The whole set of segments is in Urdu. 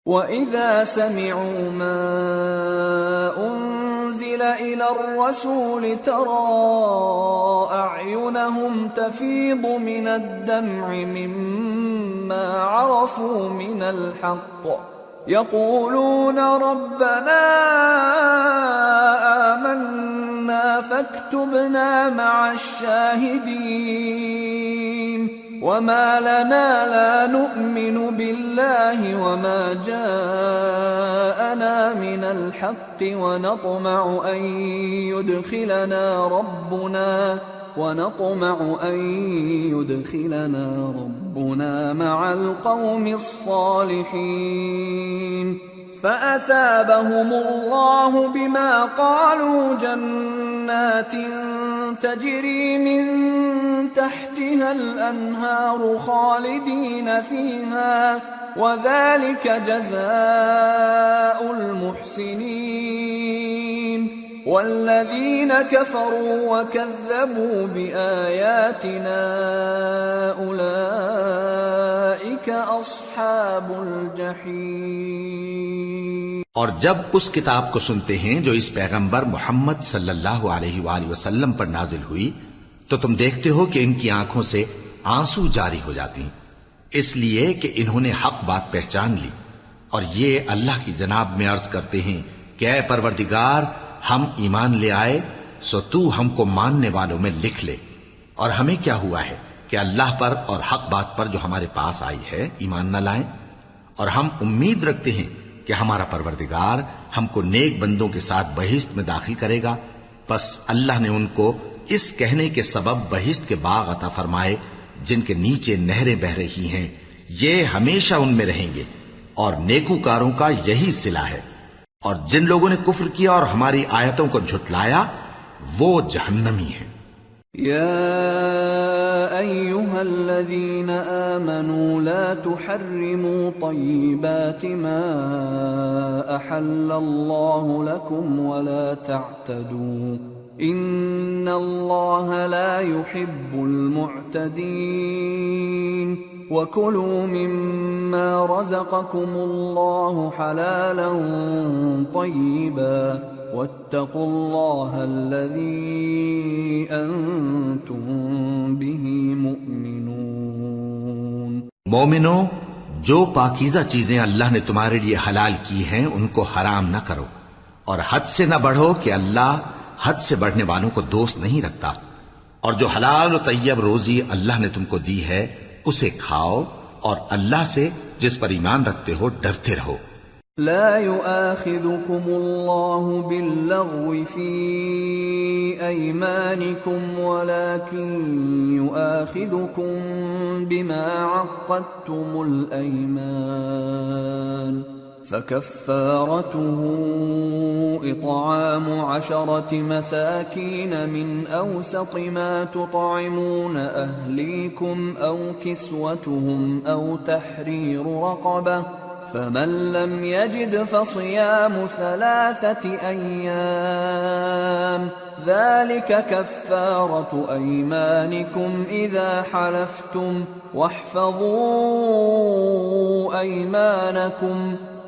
وَإِذَا سَمِعُوا مَا أُنزِلَ إِلَى الرَّسُولِ تَرَىٰ أَعْيُنَهُمْ تَفِيضُ مِنَ الدَّمْعِ مِمَّا عَرَفُوا مِنَ الْحَقِّ يَقُولُونَ رَبَّنَا آمَنَّا فَاكْتُبْنَا مَعَ الشَّاهِدِينَ وَمَا لَنَا لَا نُؤْمِنُ بِاللَّهِ وَمَا جَاءَنَا مِنَ الْحَقِّ وَنَطْمَعُ أَن يُدْخِلَنَا رَبُّنَا مَعَ الْقَوْمِ الصَّالِحِينَ فَأَثَابَهُمُ اللَّهُ بِمَا قَالُوا جَنَّاتٍ تَجْرِي مِن تحتها الأنهار خالدين فيها وذلك جزاء المحسنين والذين كفروا وكذبوا بآياتنا أولئك أصحاب الجحيم۔ اور جب اس کتاب کو سنتے ہیں جو اس پیغمبر محمد صلی اللہ علیہ وآلہ وسلم پر نازل ہوئی تو تم دیکھتے ہو کہ ان کی آنکھوں سے آنسو جاری ہو جاتی ہیں، اس لیے کہ انہوں نے حق بات پہچان لی، اور یہ اللہ کی جناب میں عرض کرتے ہیں کہ اے پروردگار، ہم ایمان لے آئے سو تو ہم کو ماننے والوں میں لکھ لے، اور ہمیں کیا ہوا ہے کہ اللہ پر اور حق بات پر جو ہمارے پاس آئی ہے ایمان نہ لائیں، اور ہم امید رکھتے ہیں کہ ہمارا پروردگار ہم کو نیک بندوں کے ساتھ بہشت میں داخل کرے گا۔ پس اللہ نے ان کو اس کہنے کے سبب بہشت کے باغ عطا فرمائے جن کے نیچے نہریں بہ رہی ہیں، یہ ہمیشہ ان میں رہیں گے، اور نیکوکاروں کا یہی صلہ ہے، اور جن لوگوں نے کفر کیا اور ہماری آیتوں کو جھٹلایا وہ جہنمی ہیں۔ يا أيها الذين آمنوا لا تحرموا طيبات ما أحل الله لكم ولا تعتدوا إن الله لا يحب المعتدين وكلوا مما رزقكم الله حلالا طيبا واتقوا الله الذي أنتم به مؤمنون۔ مومنو، جو پاکیزہ چیزیں اللہ نے تمہارے لیے حلال کی ہیں ان کو حرام نہ کرو، اور حد سے نہ بڑھو کہ اللہ حد سے بڑھنے والوں کو دوست نہیں رکھتا، اور جو حلال و طیب روزی اللہ نے تم کو دی ہے اسے کھاؤ، اور اللہ سے جس پر ایمان رکھتے ہو ڈرتے رہو۔ لا يؤاخذكم الله باللغو في أيمانكم ولكن يؤاخذكم بما عقدتم الأيمان فكفارته إطعام 10 مساكين من أوسط ما تطعمون أهليكم أو كسوتهم أو تحرير رقبة فمن لم يجد فصيام 3 أيام ذلك كفارة أيمانكم إذا حلفتم واحفظوا أيمانكم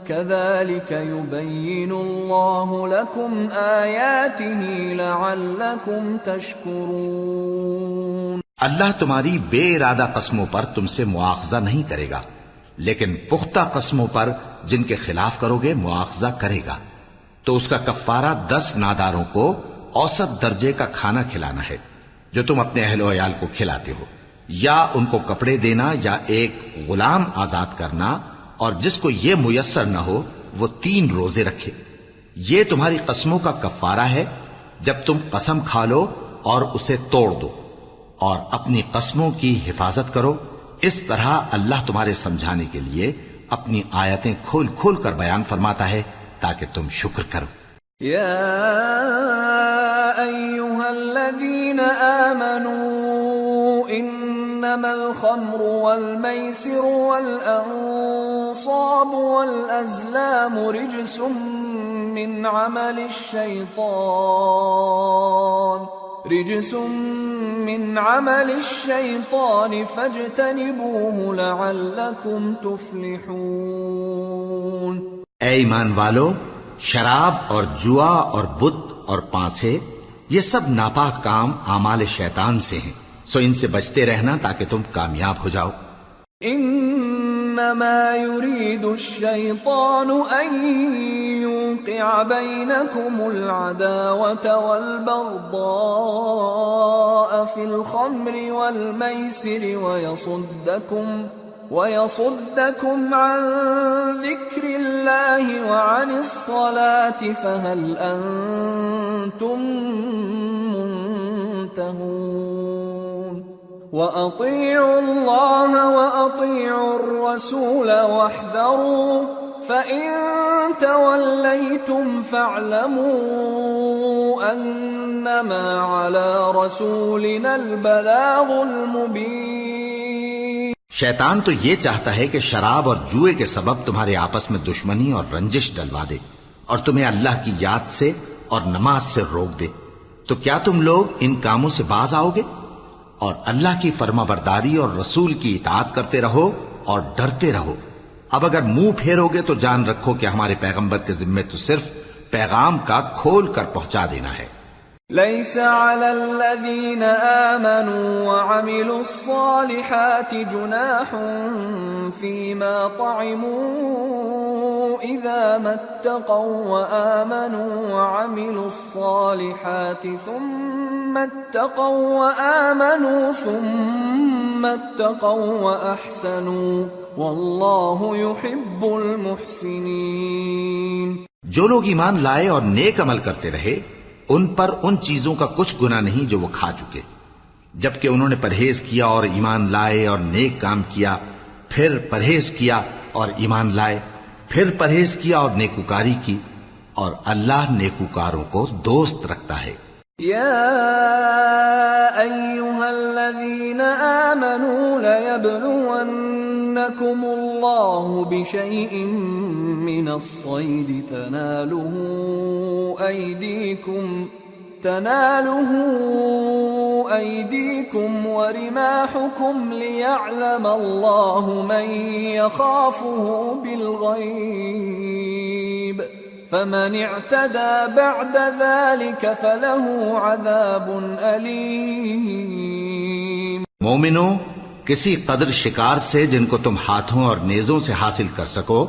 كذلك يبين الله لكم آياته لعلكم تشكرون۔ اللہ تمہاری بے ارادہ قسموں پر تم سے مواخذہ نہیں کرے گا، لیکن پختہ قسموں پر جن کے خلاف کرو گے مواخذہ کرے گا، تو اس کا کفارہ 10 ناداروں کو اوسط درجے کا کھانا کھلانا ہے جو تم اپنے اہل و عیال کو کھلاتے ہو، یا ان کو کپڑے دینا یا ایک غلام آزاد کرنا، اور جس کو یہ میسر نہ ہو وہ 3 روزے رکھے۔ یہ تمہاری قسموں کا کفارہ ہے جب تم قسم کھا لو اور اسے توڑ دو، اور اپنی قسموں کی حفاظت کرو۔ اس طرح اللہ تمہارے سمجھانے کے لیے اپنی آیتیں کھول کھول کر بیان فرماتا ہے تاکہ تم شکر کرو۔ یا ایھا الذین آمنوا انما الخمر والمیسر والانصاب والازلام رجس من عمل الشیطان فاجتنبوه لعلکم تفلحون۔ اے ایمان والو، شراب اور جوا اور بت اور پانسے یہ سب ناپاک کام اعمال شیطان سے ہیں، سو ان سے بچتے رہنا تاکہ تم کامیاب ہو جاؤ۔ انما يريد الشيطان ان يوقع بينكم العداوة والبغضاء في الخمر والميسر ويصدكم عن ذكر الله وعن الصلاة فهل أنتم منتهون وأطيعوا الله وأطيعوا الرسول واحذروا فإن توليتم فاعلموا أنما على رسولنا البلاغ المبين۔ شیطان تو یہ چاہتا ہے کہ شراب اور جوئے کے سبب تمہارے آپس میں دشمنی اور رنجش ڈلوا دے اور تمہیں اللہ کی یاد سے اور نماز سے روک دے، تو کیا تم لوگ ان کاموں سے باز آؤ گے؟ اور اللہ کی فرما برداری اور رسول کی اطاعت کرتے رہو اور ڈرتے رہو۔ اب اگر منہ پھیرو گے تو جان رکھو کہ ہمارے پیغمبر کے ذمے تو صرف پیغام کا کھول کر پہنچا دینا ہے۔ ليس على الذين آمنوا وعملوا الصالحات جناح فيما طعموا إذا ما اتقوا وآمنوا وعملوا الصالحات ثم اتقوا وأحسنوا والله يحب المحسنين۔ جو لوگ ایمان لائے اور نیک عمل کرتے رہے ان پر ان چیزوں کا کچھ گناہ نہیں جو وہ کھا چکے، جبکہ انہوں نے پرہیز کیا اور ایمان لائے اور نیک کام کیا، پھر پرہیز کیا اور ایمان لائے، پھر پرہیز کیا اور نیکوکاری کی، اور اللہ نیکوکاروں کو دوست رکھتا ہے۔ يا أيها الذين آمنوا ليبلونكم الله بشيء من الصيد تناله أيديكم ورماحكم ليعلم الله من يخافه بالغيب فمن اعتدى بعد ذلك فله عذاب أليم۔ مومنو، کسی قدر شکار سے جن کو تم ہاتھوں اور نیزوں سے حاصل کر سکو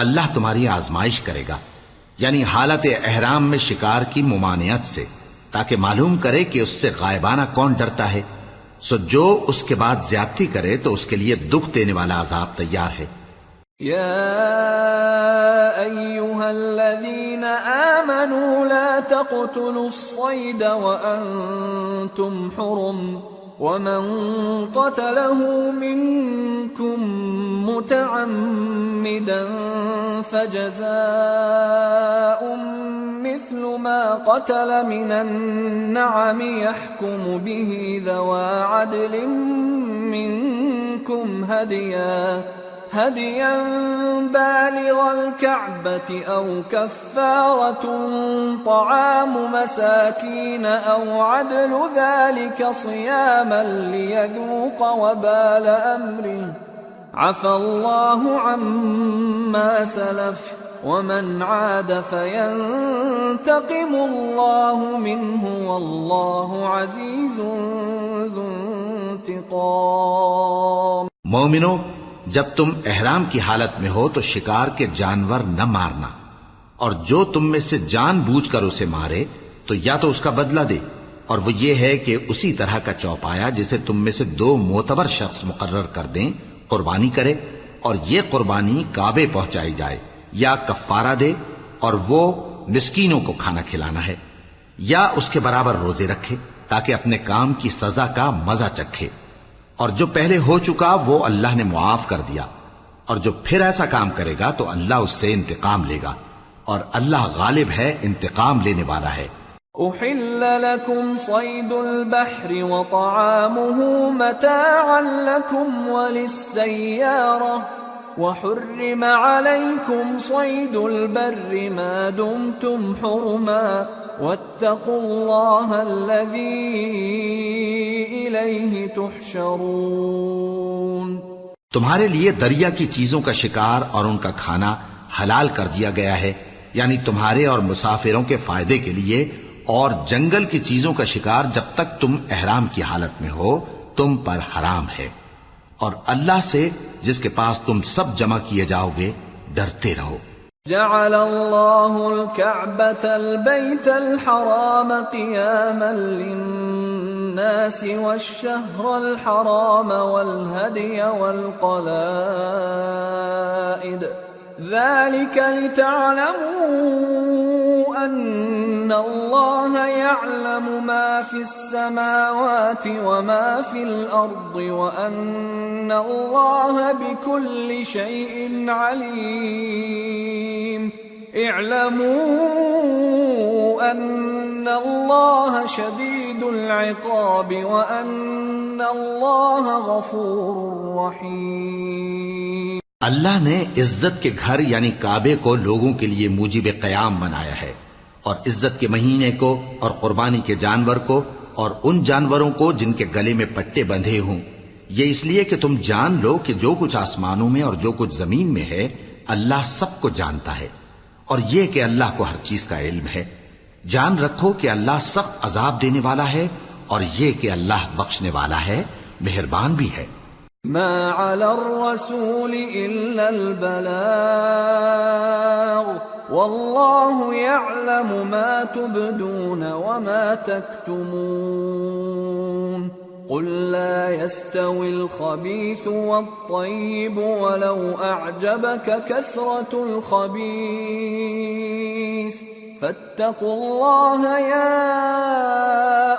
اللہ تمہاری آزمائش کرے گا، یعنی حالت احرام میں شکار کی ممانعت سے، تاکہ معلوم کرے کہ اس سے غائبانہ کون ڈرتا ہے، سو جو اس کے بعد زیادتی کرے تو اس کے لیے دکھ دینے والا عذاب تیار ہے۔ يا أيها الذين آمنوا لا تقتلوا الصيد وأنتم حرم ومن قتله منكم متعمدا فجزاء مثل ما قتل من النعم يحكم به ذوى عدل منكم هديا بالغ الكعبة أو كفارة طعام مساكين أو عدل ذلك صياما ليذوق وبال أمره عفى الله عما سلف ومن عاد فينتقم الله منه والله عزيز ذو انتقام۔ مومنو، جب تم احرام کی حالت میں ہو تو شکار کے جانور نہ مارنا، اور جو تم میں سے جان بوجھ کر اسے مارے تو یا تو اس کا بدلہ دے، اور وہ یہ ہے کہ اسی طرح کا چوپایا جسے تم میں سے 2 معتبر شخص مقرر کر دیں قربانی کرے، اور یہ قربانی کعبے پہنچائی جائے، یا کفارہ دے اور وہ مسکینوں کو کھانا کھلانا ہے، یا اس کے برابر روزے رکھے تاکہ اپنے کام کی سزا کا مزہ چکھے، اور جو پہلے ہو چکا وہ اللہ نے معاف کر دیا، اور جو پھر ایسا کام کرے گا تو اللہ اس سے انتقام لے گا، اور اللہ غالب ہے، انتقام لینے والا ہے۔ أحل لكم صيد البحر وطعامه متاعا لكم وللسيارة وحرم عليكم صيد البر ما دمتم حرما واتقوا الله الذي إليه تحشرون۔ تمہارے لیے دریا کی چیزوں کا شکار اور ان کا کھانا حلال کر دیا گیا ہے، یعنی تمہارے اور مسافروں کے فائدے کے لیے، اور جنگل کی چیزوں کا شکار جب تک تم احرام کی حالت میں ہو تم پر حرام ہے، اور اللہ سے جس کے پاس تم سب جمع کیے جاؤ گے ڈرتے رہو۔ جعل الله الكعبة البيت الحرام قياما للناس والشهر الحرام والهدي والقلائد ذلك لتعلموا أن الله يعلم ما في السماوات وما في الأرض وأن الله بكل شيء عليم اعلموا أن الله شديد العقاب وأن الله غفور رحيم۔ اللہ نے عزت کے گھر یعنی کعبے کو لوگوں کے لیے موجب قیام بنایا ہے، اور عزت کے مہینے کو اور قربانی کے جانور کو اور ان جانوروں کو جن کے گلے میں پٹے بندھے ہوں، یہ اس لیے کہ تم جان لو کہ جو کچھ آسمانوں میں اور جو کچھ زمین میں ہے اللہ سب کو جانتا ہے، اور یہ کہ اللہ کو ہر چیز کا علم ہے۔ جان رکھو کہ اللہ سخت عذاب دینے والا ہے، اور یہ کہ اللہ بخشنے والا ہے، مہربان بھی ہے۔ ما على الرسول إلا البلاغ والله يعلم ما تبدون وما تكتمون قل لا يستوي الخبيث والطيب ولو أعجبك كثرة الخبيث فاتقوا الله يا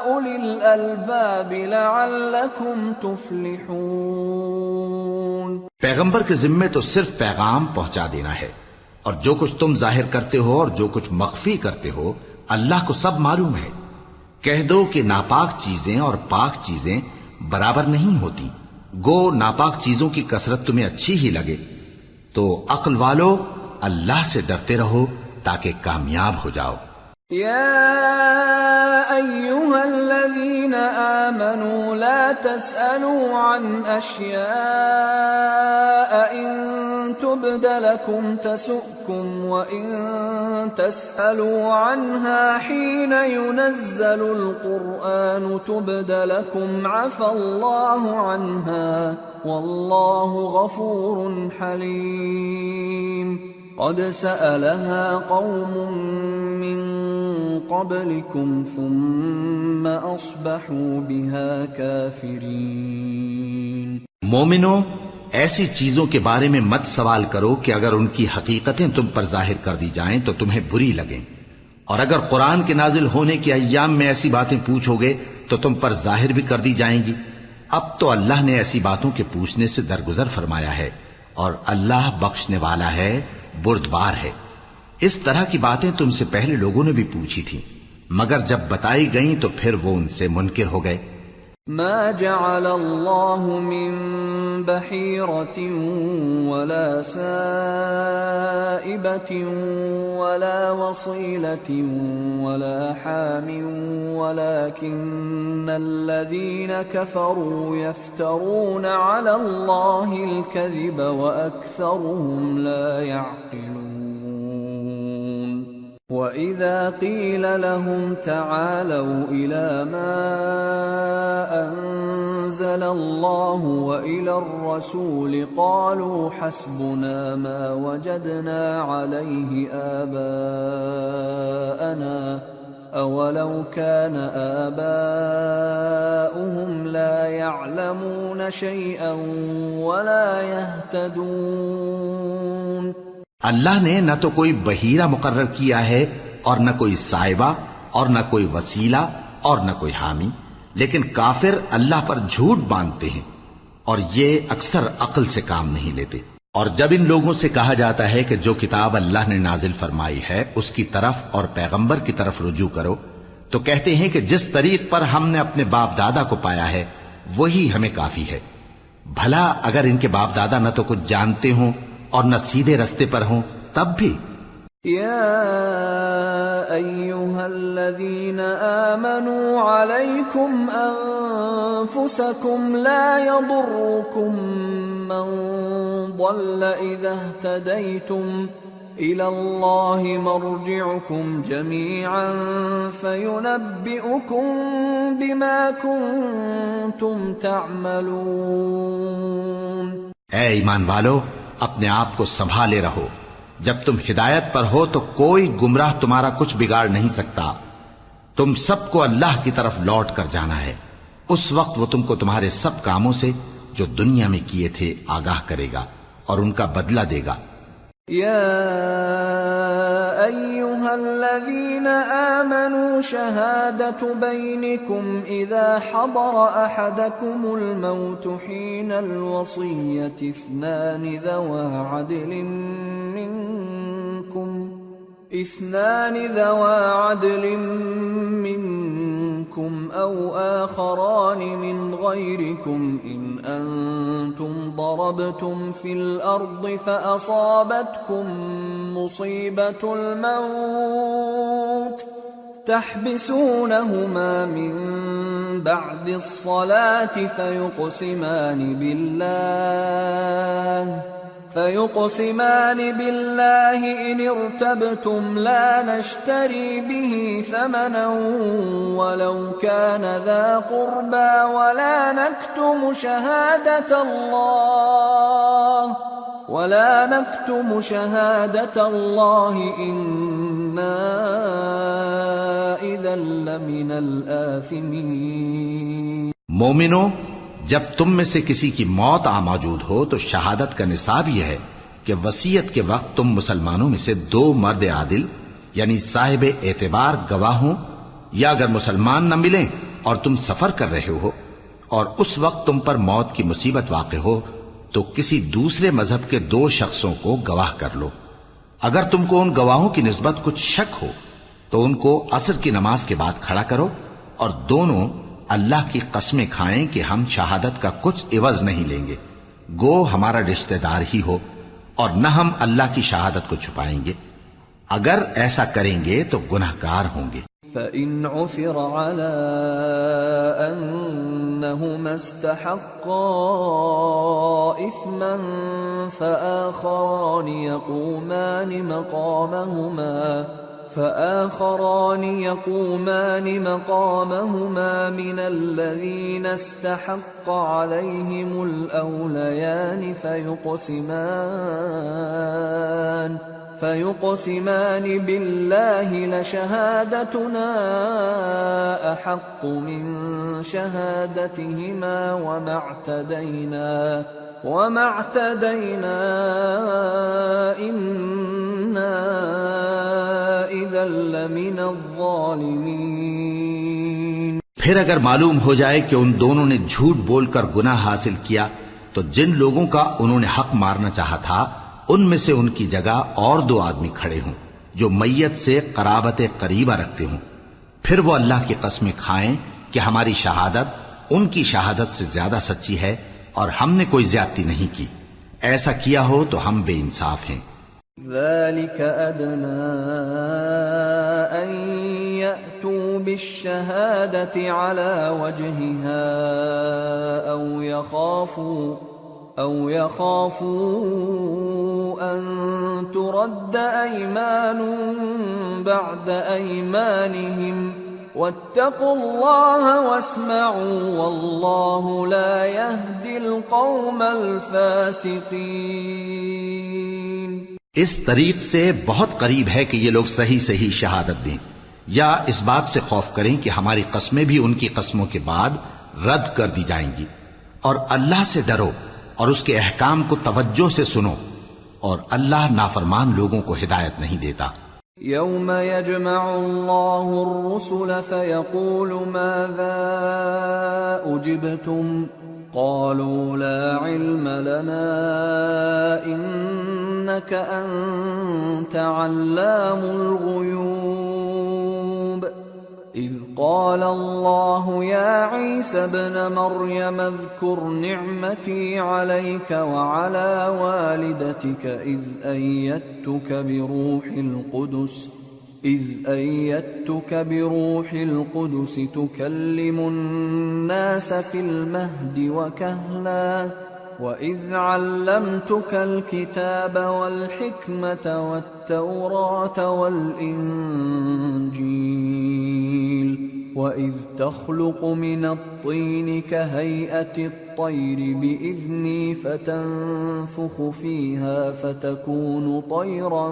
أولي الألباب لعلكم تفلحون۔ پیغمبر کے ذمے تو صرف پیغام پہنچا دینا ہے، اور جو کچھ تم ظاہر کرتے ہو اور جو کچھ مخفی کرتے ہو اللہ کو سب معلوم ہے۔ کہہ دو کہ ناپاک چیزیں اور پاک چیزیں برابر نہیں ہوتی، گو ناپاک چیزوں کی کثرت تمہیں اچھی ہی لگے، تو عقل والو اللہ سے ڈرتے رہو تاکہ کامیاب ہو جاؤ۔ يا أيها الذين آمنوا لا تسألوا عن أشياء إن تبد لكم تسؤكم وإن تسألوا عنها حين ينزل القرآن تبد لكم عفى الله عنها والله غفور حليم۔ قد سألها قوم من قبلكم ثم أصبحوا بها كافرين۔ مومنو، ایسی چیزوں کے بارے میں مت سوال کرو کہ اگر ان کی حقیقتیں تم پر ظاہر کر دی جائیں تو تمہیں بری لگیں، اور اگر قرآن کے نازل ہونے کے ایام میں ایسی باتیں پوچھو گے تو تم پر ظاہر بھی کر دی جائیں گی۔ اب تو اللہ نے ایسی باتوں کے پوچھنے سے درگزر فرمایا ہے، اور اللہ بخشنے والا ہے، بردبار ہے۔ اس طرح کی باتیں تم سے پہلے لوگوں نے بھی پوچھی تھی، مگر جب بتائی گئیں تو پھر وہ ان سے منکر ہو گئے۔ ما جعل الله من بحيرة ولا سائبة ولا وصيلة ولا حام ولكن الذين كفروا يفترون على الله الكذب وأكثرهم لا يعقلون۔ وَإِذَا قِيلَ لَهُمْ تَعَالَوْا إِلَى مَا أَنزَلَ اللَّهُ وَإِلَى الرَّسُولِ قَالُوا حَسْبُنَا مَا وَجَدْنَا عَلَيْهِ آبَاءَنَا أَوَلَوْ كَانَ آبَاؤُهُمْ لَا يَعْلَمُونَ شَيْئًا وَلَا يَهْتَدُونَ۔ اللہ نے نہ تو کوئی بحیرہ مقرر کیا ہے اور نہ کوئی صائبہ اور نہ کوئی وسیلہ اور نہ کوئی حامی، لیکن کافر اللہ پر جھوٹ باندھتے ہیں اور یہ اکثر عقل سے کام نہیں لیتے۔ اور جب ان لوگوں سے کہا جاتا ہے کہ جو کتاب اللہ نے نازل فرمائی ہے اس کی طرف اور پیغمبر کی طرف رجوع کرو، تو کہتے ہیں کہ جس طریق پر ہم نے اپنے باپ دادا کو پایا ہے وہی ہمیں کافی ہے۔ بھلا اگر ان کے باپ دادا نہ تو کچھ جانتے ہوں اور نہ سیدھے رستے پر ہوں تب بھی۔ یا ایھا الذین آمنوا علیکم انفسکم لا یضرکم من ضل اذا اہتدیتم إلى الله مرجعكم جميعا فينبئكم بما كنتم تعملون. اے ایمان والو، اپنے آپ کو سنبھالے رہو. جب تم ہدایت پر ہو تو کوئی گمراہ تمہارا کچھ بگاڑ نہیں سکتا. تم سب کو اللہ کی طرف لوٹ کر جانا ہے. اس وقت وہ تم کو تمہارے سب کاموں سے جو دنیا میں کیے تھے آگاہ کرے گا اور ان کا بدلہ دے گا. يا أيها الذين آمنوا شهادة بينكم إذا حضر أحدكم الموت حين الوصية اثنان ذوى عدل منكم أو آخران من غيركم إن أنتم ضربتم في الأرض فأصابتكم مصيبة الموت تحبسونهما من بعد الصلاة فيقسمان بالله إن ارتبتم لا نشتري به ثمنا ولو كان ذا قربى ولا نكتم شهادة الله إنا إذا لمن الآثمين. مومنو، جب تم میں سے کسی کی موت موجود ہو تو شہادت کا نصاب یہ ہے کہ وصیت کے وقت تم مسلمانوں میں سے 2 مرد عادل یعنی صاحب اعتبار گواہ ہوں، یا اگر مسلمان نہ ملیں اور تم سفر کر رہے ہو اور اس وقت تم پر موت کی مصیبت واقع ہو تو کسی دوسرے مذہب کے 2 شخصوں کو گواہ کر لو. اگر تم کو ان گواہوں کی نسبت کچھ شک ہو تو ان کو عصر کی نماز کے بعد کھڑا کرو اور دونوں اللہ کی قسمیں کھائیں کہ ہم شہادت کا کچھ عوض نہیں لیں گے، گو ہمارا رشتہ دار ہی ہو، اور نہ ہم اللہ کی شہادت کو چھپائیں گے. اگر ایسا کریں گے تو گناہگار ہوں گے. فَإِنْ عُثِرَ عَلَىٰ أَنَّهُمَا اسْتَحَقَّا إِثْمًا فآخران يقومان مقامهما من الذين استحق عليهم الأوليان فيقسمان بالله لشهادتنا أحق من شهادتهما وما اعتدينا إنا إذا لمن الظالمين. پھر اگر معلوم ہو جائے کہ ان دونوں نے جھوٹ بول کر گناہ حاصل کیا تو جن لوگوں کا انہوں نے حق مارنا چاہا تھا ان میں سے ان کی جگہ اور 2 آدمی کھڑے ہوں جو میت سے قرابت قریبہ رکھتے ہوں. پھر وہ اللہ کی قسمیں کھائیں کہ ہماری شہادت ان کی شہادت سے زیادہ سچی ہے اور ہم نے کوئی زیادتی نہیں کی. ایسا کیا ہو تو ہم بے انصاف ہیں. ذلك أدنى أن يأتوا بالشهادة على وجهها أو يخافوا أن ترد أيمان بعد أيمانهم واتقوا الله واسمعوا والله لا يهدي القوم الفاسقين. اس طریق سے بہت قریب ہے کہ یہ لوگ صحیح شہادت دیں، یا اس بات سے خوف کریں کہ ہماری قسمیں بھی ان کی قسموں کے بعد رد کر دی جائیں گی. اور اللہ سے ڈرو اور اس کے احکام کو توجہ سے سنو، اور اللہ نافرمان لوگوں کو ہدایت نہیں دیتا. يوم يجمع الله الرسل فيقول ماذا أجبتم قالوا لا علم لنا إنك أنت علام الغيوب إذ قال الله يا عيسى ابن مريم اذكر نعمتي عليك وعلى والدتك إذ أيدتك بروح القدس تكلم الناس في المهد وكهلا وَإِذْ عَلَّمْتُكَ الْكِتَابَ وَالْحِكْمَةَ وَالتَّوْرَاةَ وَالْإِنْجِيلَ وَإِذْ تَخْلُقُ مِنَ الطِّينِ كَهَيْئَةِ الطَّيْرِ بِإِذْنِي فَتَنفُخُ فِيهَا فَتَكُونُ طَيْرًا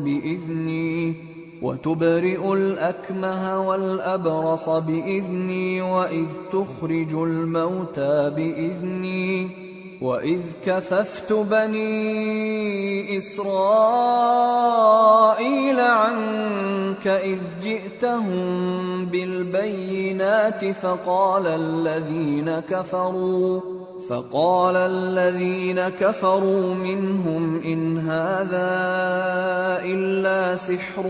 بِإِذْنِي وَتُبْرِئُ الْأَكْمَهَ وَالْأَبْرَصَ بِإِذْنِي وَإِذْ تُخْرِجُ الْمَوْتَى بِإِذْنِي وَإِذْ كَفَفْتُ بَنِي إِسْرَائِيلَ عَنكَ إِذْ جِئْتَهُم بِالْبَيِّنَاتِ فَقَالَ الَّذِينَ كَفَرُوا مِنْهُمْ إِنْ هَذَا إِلَّا سِحْرٌ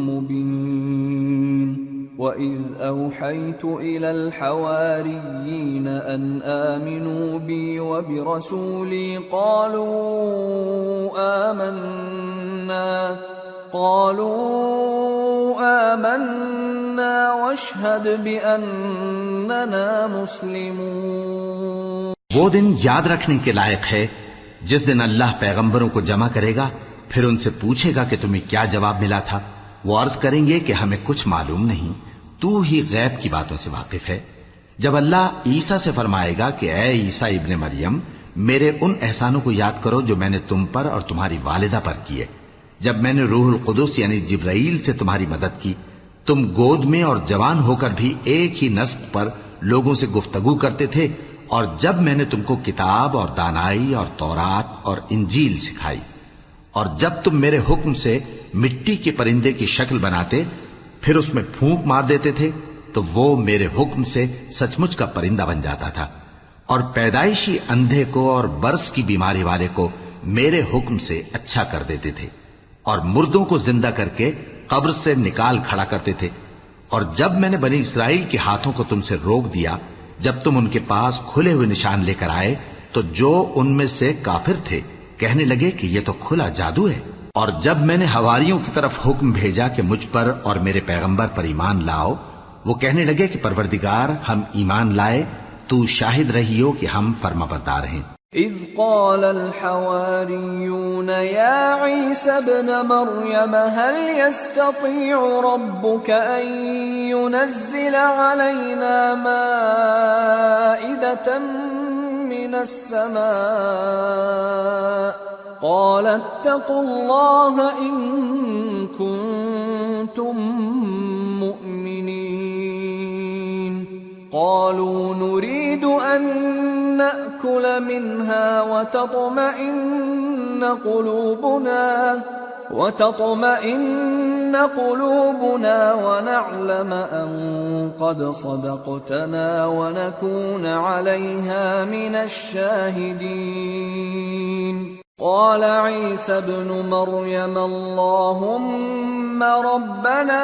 مُبِينٌ وَإِذْ أَوْحَيْتُ إِلَى الْحَوَارِيِّينَ أَنْ آمِنُوا بِي وَبِرَسُولِي قالوا آمنا واشهد بأننا مسلمون۔ وہ دن یاد رکھنے کے لائق ہے جس دن اللہ پیغمبروں کو جمع کرے گا، پھر ان سے پوچھے گا کہ تمہیں کیا جواب ملا تھا۔ وہ عرض کریں گے کہ ہمیں کچھ معلوم نہیں، تو ہی غیب کی باتوں سے واقف ہے۔ جب اللہ عیسیٰ سے فرمائے گا کہ اے عیسیٰ ابن مریم، میرے ان احسانوں کو یاد کرو جو میں نے تم پر اور تمہاری والدہ پر کیے، جب میں نے روح القدس یعنی جبرائیل سے تمہاری مدد کی، تم گود میں اور جوان ہو کر بھی ایک ہی نسق پر لوگوں سے گفتگو کرتے تھے، اور جب میں نے تم کو کتاب اور دانائی اور تورات اور انجیل سکھائی، اور جب تم میرے حکم سے مٹی کے پرندے کی شکل بناتے پھر اس میں پھونک مار دیتے تھے تو وہ میرے حکم سے سچ مچ کا پرندہ بن جاتا تھا، اور پیدائشی اندھے کو اور برس کی بیماری والے کو میرے حکم سے اچھا کر دیتے تھے، اور مردوں کو زندہ کر کے قبر سے نکال کھڑا کرتے تھے۔ اور جب میں نے بنی اسرائیل کے ہاتھوں کو تم سے روک دیا جب تم ان کے پاس کھلے ہوئے نشان لے کر آئے، تو جو ان میں سے کافر تھے کہنے لگے کہ یہ تو کھلا جادو ہے۔ اور جب میں نے حواریوں کی طرف حکم بھیجا کہ مجھ پر اور میرے پیغمبر پر ایمان لاؤ، وہ کہنے لگے کہ پروردگار ہم ایمان لائے، تو شاہد رہی ہو کہ ہم فرما بردار ہیں۔ اذ قال الحواريون يا عيسى ابن مريم هل يستطيع ربك أن ينزل علينا مائدة من السماء قال اتقوا الله إن كنتم مؤمنين قالوا نريد أن نأكل منها وتطمئن قلوبنا ونعلم أن قد صدقتنا ونكون عليها من الشاهدين قال عيسى ابن مريم اللهم ربنا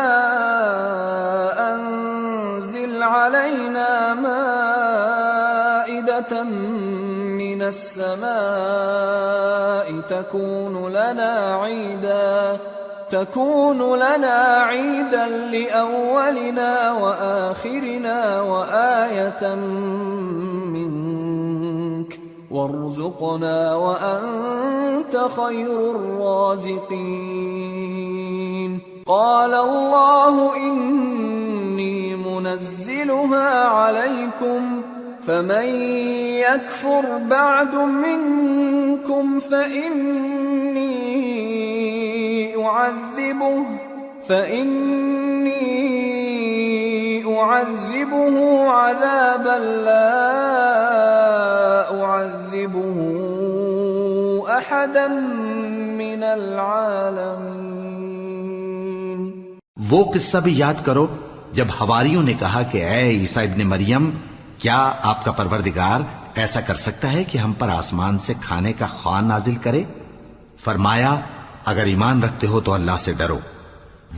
أنزل علينا مائدة من السماء تكون لنا عيدا لأولنا وآخرنا وآية منك وارزقنا وأنت خير الرازقين قال الله إني منزلها عليكم فمن يكفر بعد منكم فإني أعذبه عذابا لا أعذبه أحدا من العالمين۔ وہ قصہ بھی یاد کرو جب حواریوں نے کہا کہ اے عیسیٰ ابن مریم، کیا آپ کا پروردگار ایسا کر سکتا ہے کہ ہم پر آسمان سے کھانے کا خوان نازل کرے؟ فرمایا اگر ایمان رکھتے ہو تو اللہ سے ڈرو۔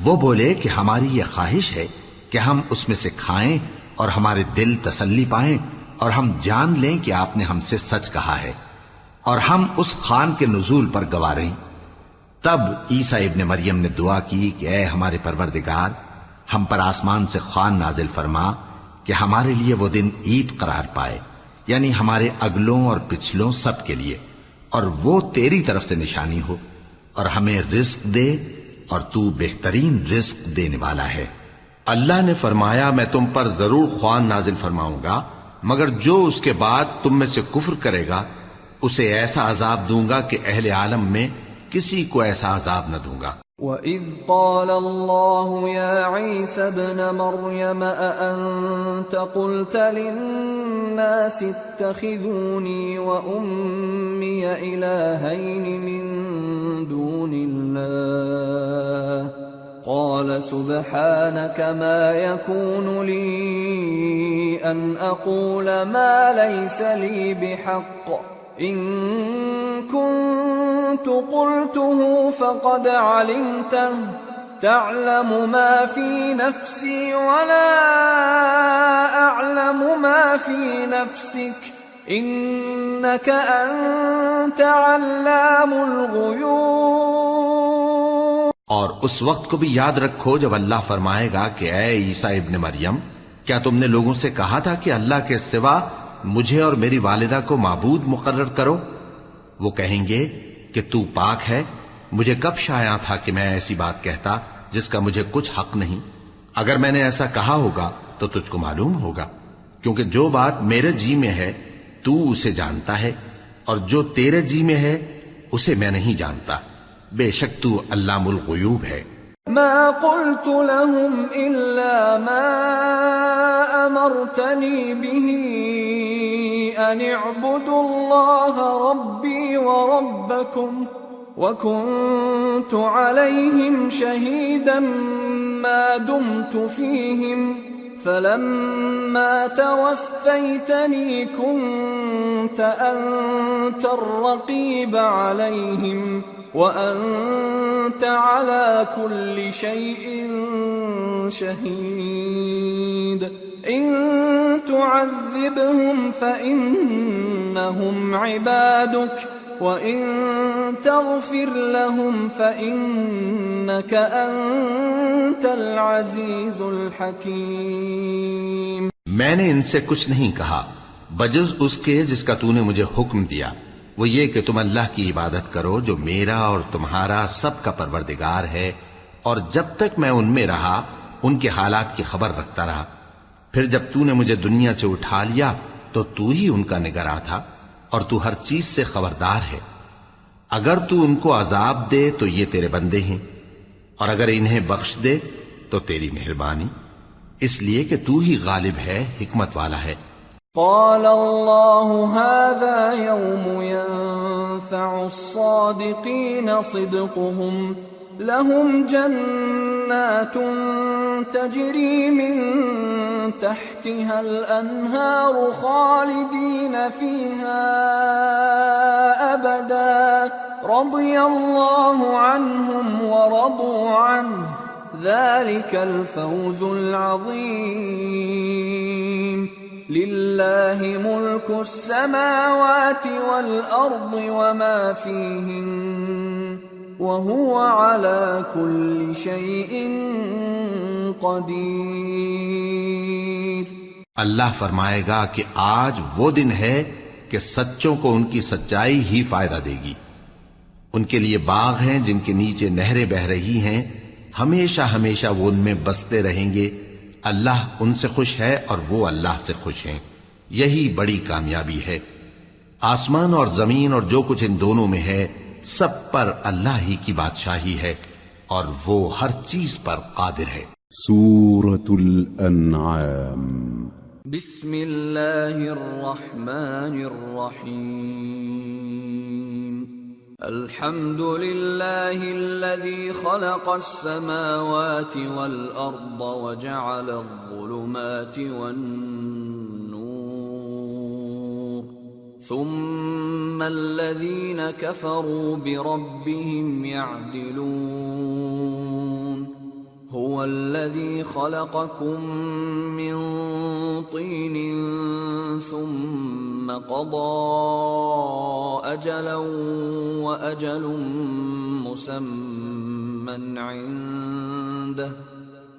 وہ بولے کہ ہماری یہ خواہش ہے کہ ہم اس میں سے کھائیں اور ہمارے دل تسلی پائیں اور ہم جان لیں کہ آپ نے ہم سے سچ کہا ہے اور ہم اس خوان کے نزول پر گواہ رہیں۔ تب عیسیٰ ابن مریم نے دعا کی کہ اے ہمارے پروردگار، ہم پر آسمان سے خوان نازل فرما کہ ہمارے لیے وہ دن عید قرار پائے، یعنی ہمارے اگلوں اور پچھلوں سب کے لیے، اور وہ تیری طرف سے نشانی ہو، اور ہمیں رزق دے، اور تو بہترین رزق دینے والا ہے۔ اللہ نے فرمایا میں تم پر ضرور خوان نازل فرماؤں گا، مگر جو اس کے بعد تم میں سے کفر کرے گا اسے ایسا عذاب دوں گا کہ اہل عالم میں کسی کو ایسا عذاب نہ دوں گا۔ وَإِذْ قَالَ اللَّهُ يَا عِيسَى ابْنَ مَرْيَمَ أَأَنْتَ قُلْتَ لِلنَّاسِ اتَّخِذُونِي وَأُمِّيَ إِلَٰهَيْنِ مِن دُونِ اللَّهِ قَالَ سُبْحَانَكَ مَا يَكُونُ لِي أَنْ أَقُولَ مَا لَيْسَ لِي بِحَقٍّ إِن كُنتُ قُلْتُهُ فَقَدْ عَلِمْتَهُ تَعْلَمُ مَا فِي نَفْسِي وَلَا أَعْلَمُ مَا فِي نَفْسِكَ إِنَّكَ أَنْتَ عَلَّامُ الْغُيُوبِ۔ اور اس وقت کو بھی یاد رکھو جب اللہ فرمائے گا کہ اے عیسیٰ ابن مریم، کیا تم نے لوگوں سے کہا تھا کہ اللہ کے سوا مجھے اور میری والدہ کو معبود مقرر کرو؟ وہ کہیں گے کہ تو پاک ہے، مجھے کب شایع تھا کہ میں ایسی بات کہتا جس کا مجھے کچھ حق نہیں۔ اگر میں نے ایسا کہا ہوگا تو تجھ کو معلوم ہوگا، کیونکہ جو بات میرے جی میں ہے تو اسے جانتا ہے، اور جو تیرے جی میں ہے اسے میں نہیں جانتا۔ بے شک تو علام الغیوب ہے۔ ما قلت لهم إلا ما أمرتني به أن اعبدوا الله ربي وربكم وكنت عليهم شهيدا ما دمت فيهم فلما توفيتني كنت أنت الرقيب عليهم وأنت على كل شيء شهيد إن تعذبهم فإنهم عبادك وإن تغفر لهم فإنك أنت العزيز الحكيم۔ میں نے ان سے کچھ نہیں کہا بجز اس کے جس کا تو نے مجھے حکم دیا، وہ یہ کہ تم اللہ کی عبادت کرو جو میرا اور تمہارا سب کا پروردگار ہے، اور جب تک میں ان میں رہا ان کے حالات کی خبر رکھتا رہا۔ پھر جب تو نے مجھے دنیا سے اٹھا لیا تو تو ہی ان کا نگراں تھا، اور تو ہر چیز سے خبردار ہے۔ اگر تو ان کو عذاب دے تو یہ تیرے بندے ہیں، اور اگر انہیں بخش دے تو تیری مہربانی، اس لیے کہ تو ہی غالب ہے، حکمت والا ہے۔ قال الله هذا يوم ينفع الصادقين صدقهم لهم جنات تجري من تحتها الأنهار خالدين فيها أبدا رضي الله عنهم ورضوا عنه ذلك الفوز العظيم لله ملك السماوات والأرض وما فيهن وهو على كل شيء قدير۔ اللہ فرمائے گا کہ آج وہ دن ہے کہ سچوں کو ان کی سچائی ہی فائدہ دے گی۔ ان کے لیے باغ ہیں جن کے نیچے نہریں بہ رہی ہیں، ہمیشہ ہمیشہ وہ ان میں بستے رہیں گے۔ اللہ ان سے خوش ہے اور وہ اللہ سے خوش ہیں، یہی بڑی کامیابی ہے۔ آسمان اور زمین اور جو کچھ ان دونوں میں ہے سب پر اللہ ہی کی بادشاہی ہے، اور وہ ہر چیز پر قادر ہے۔ سورة الأنعام۔ بسم اللہ الرحمن الرحیم۔ الحمد للہ الذی خلق السماوات والأرض وجعل الظلمات والنور ثم الذین کفروا بربهم يعدلون هو الذي خلقكم من طين ثم قضى أجلا وأجل مسمى عنده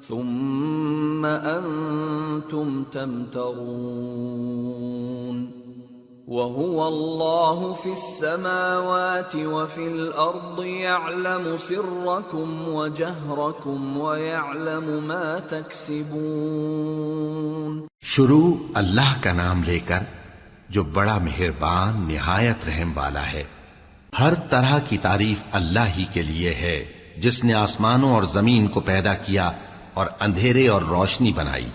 ثم أنتم تمترون وهو الله في السماوات وفي الأرض يعلم سركم وجهركم ويعلم ما تكسبون. شروع اللہ کا نام لے کر جو بڑا مہربان نہایت رحم والا ہے. ہر طرح کی تعریف اللہ ہی کے لیے ہے جس نے آسمانوں اور زمین کو پیدا کیا اور اندھیرے اور روشنی بنائی.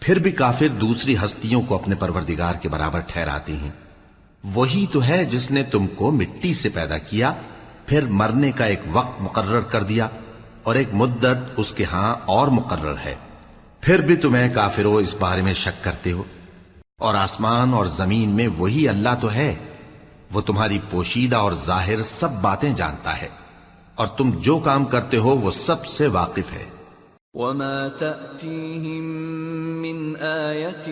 پھر بھی کافر دوسری ہستیوں کو اپنے پروردگار کے برابر ٹھہراتے ہیں. وہی تو ہے جس نے تم کو مٹی سے پیدا کیا، پھر مرنے کا ایک وقت مقرر کر دیا اور ایک مدت اس کے ہاں اور مقرر ہے. پھر بھی تمہیں کافروں اس بارے میں شک کرتے ہو. اور آسمان اور زمین میں وہی اللہ تو ہے، وہ تمہاری پوشیدہ اور ظاہر سب باتیں جانتا ہے اور تم جو کام کرتے ہو وہ سب سے واقف ہے. وما تأتيهم من آية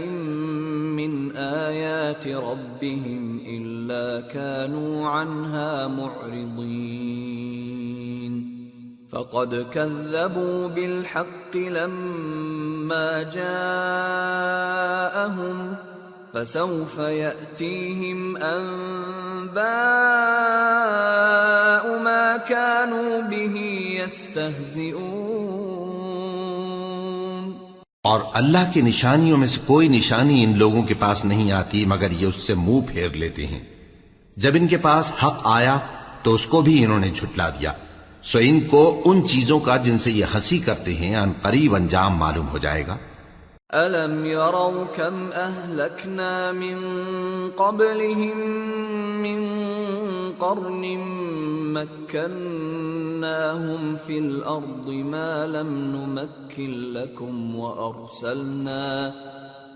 من آيات ربهم إلا كانوا عنها معرضين. فقد كذبوا بالحق لما جاءهم فسوف يأتيهم أنباء ما كانوا به يستهزئون. اور اللہ کی نشانیوں میں سے کوئی نشانی ان لوگوں کے پاس نہیں آتی مگر یہ اس سے منہ پھیر لیتے ہیں. جب ان کے پاس حق آیا تو اس کو بھی انہوں نے جھٹلا دیا. سو ان کو ان چیزوں کا جن سے یہ ہنسی کرتے ہیں ان قریب انجام معلوم ہو جائے گا. أَلَمْ يَرَوْا كَمْ أَهْلَكْنَا مِنْ قَبْلِهِمْ مِنْ قَرْنٍ مَكَّنَّاهُمْ فِي الْأَرْضِ مَا لَمْ نُمَكِّنْ لَكُمْ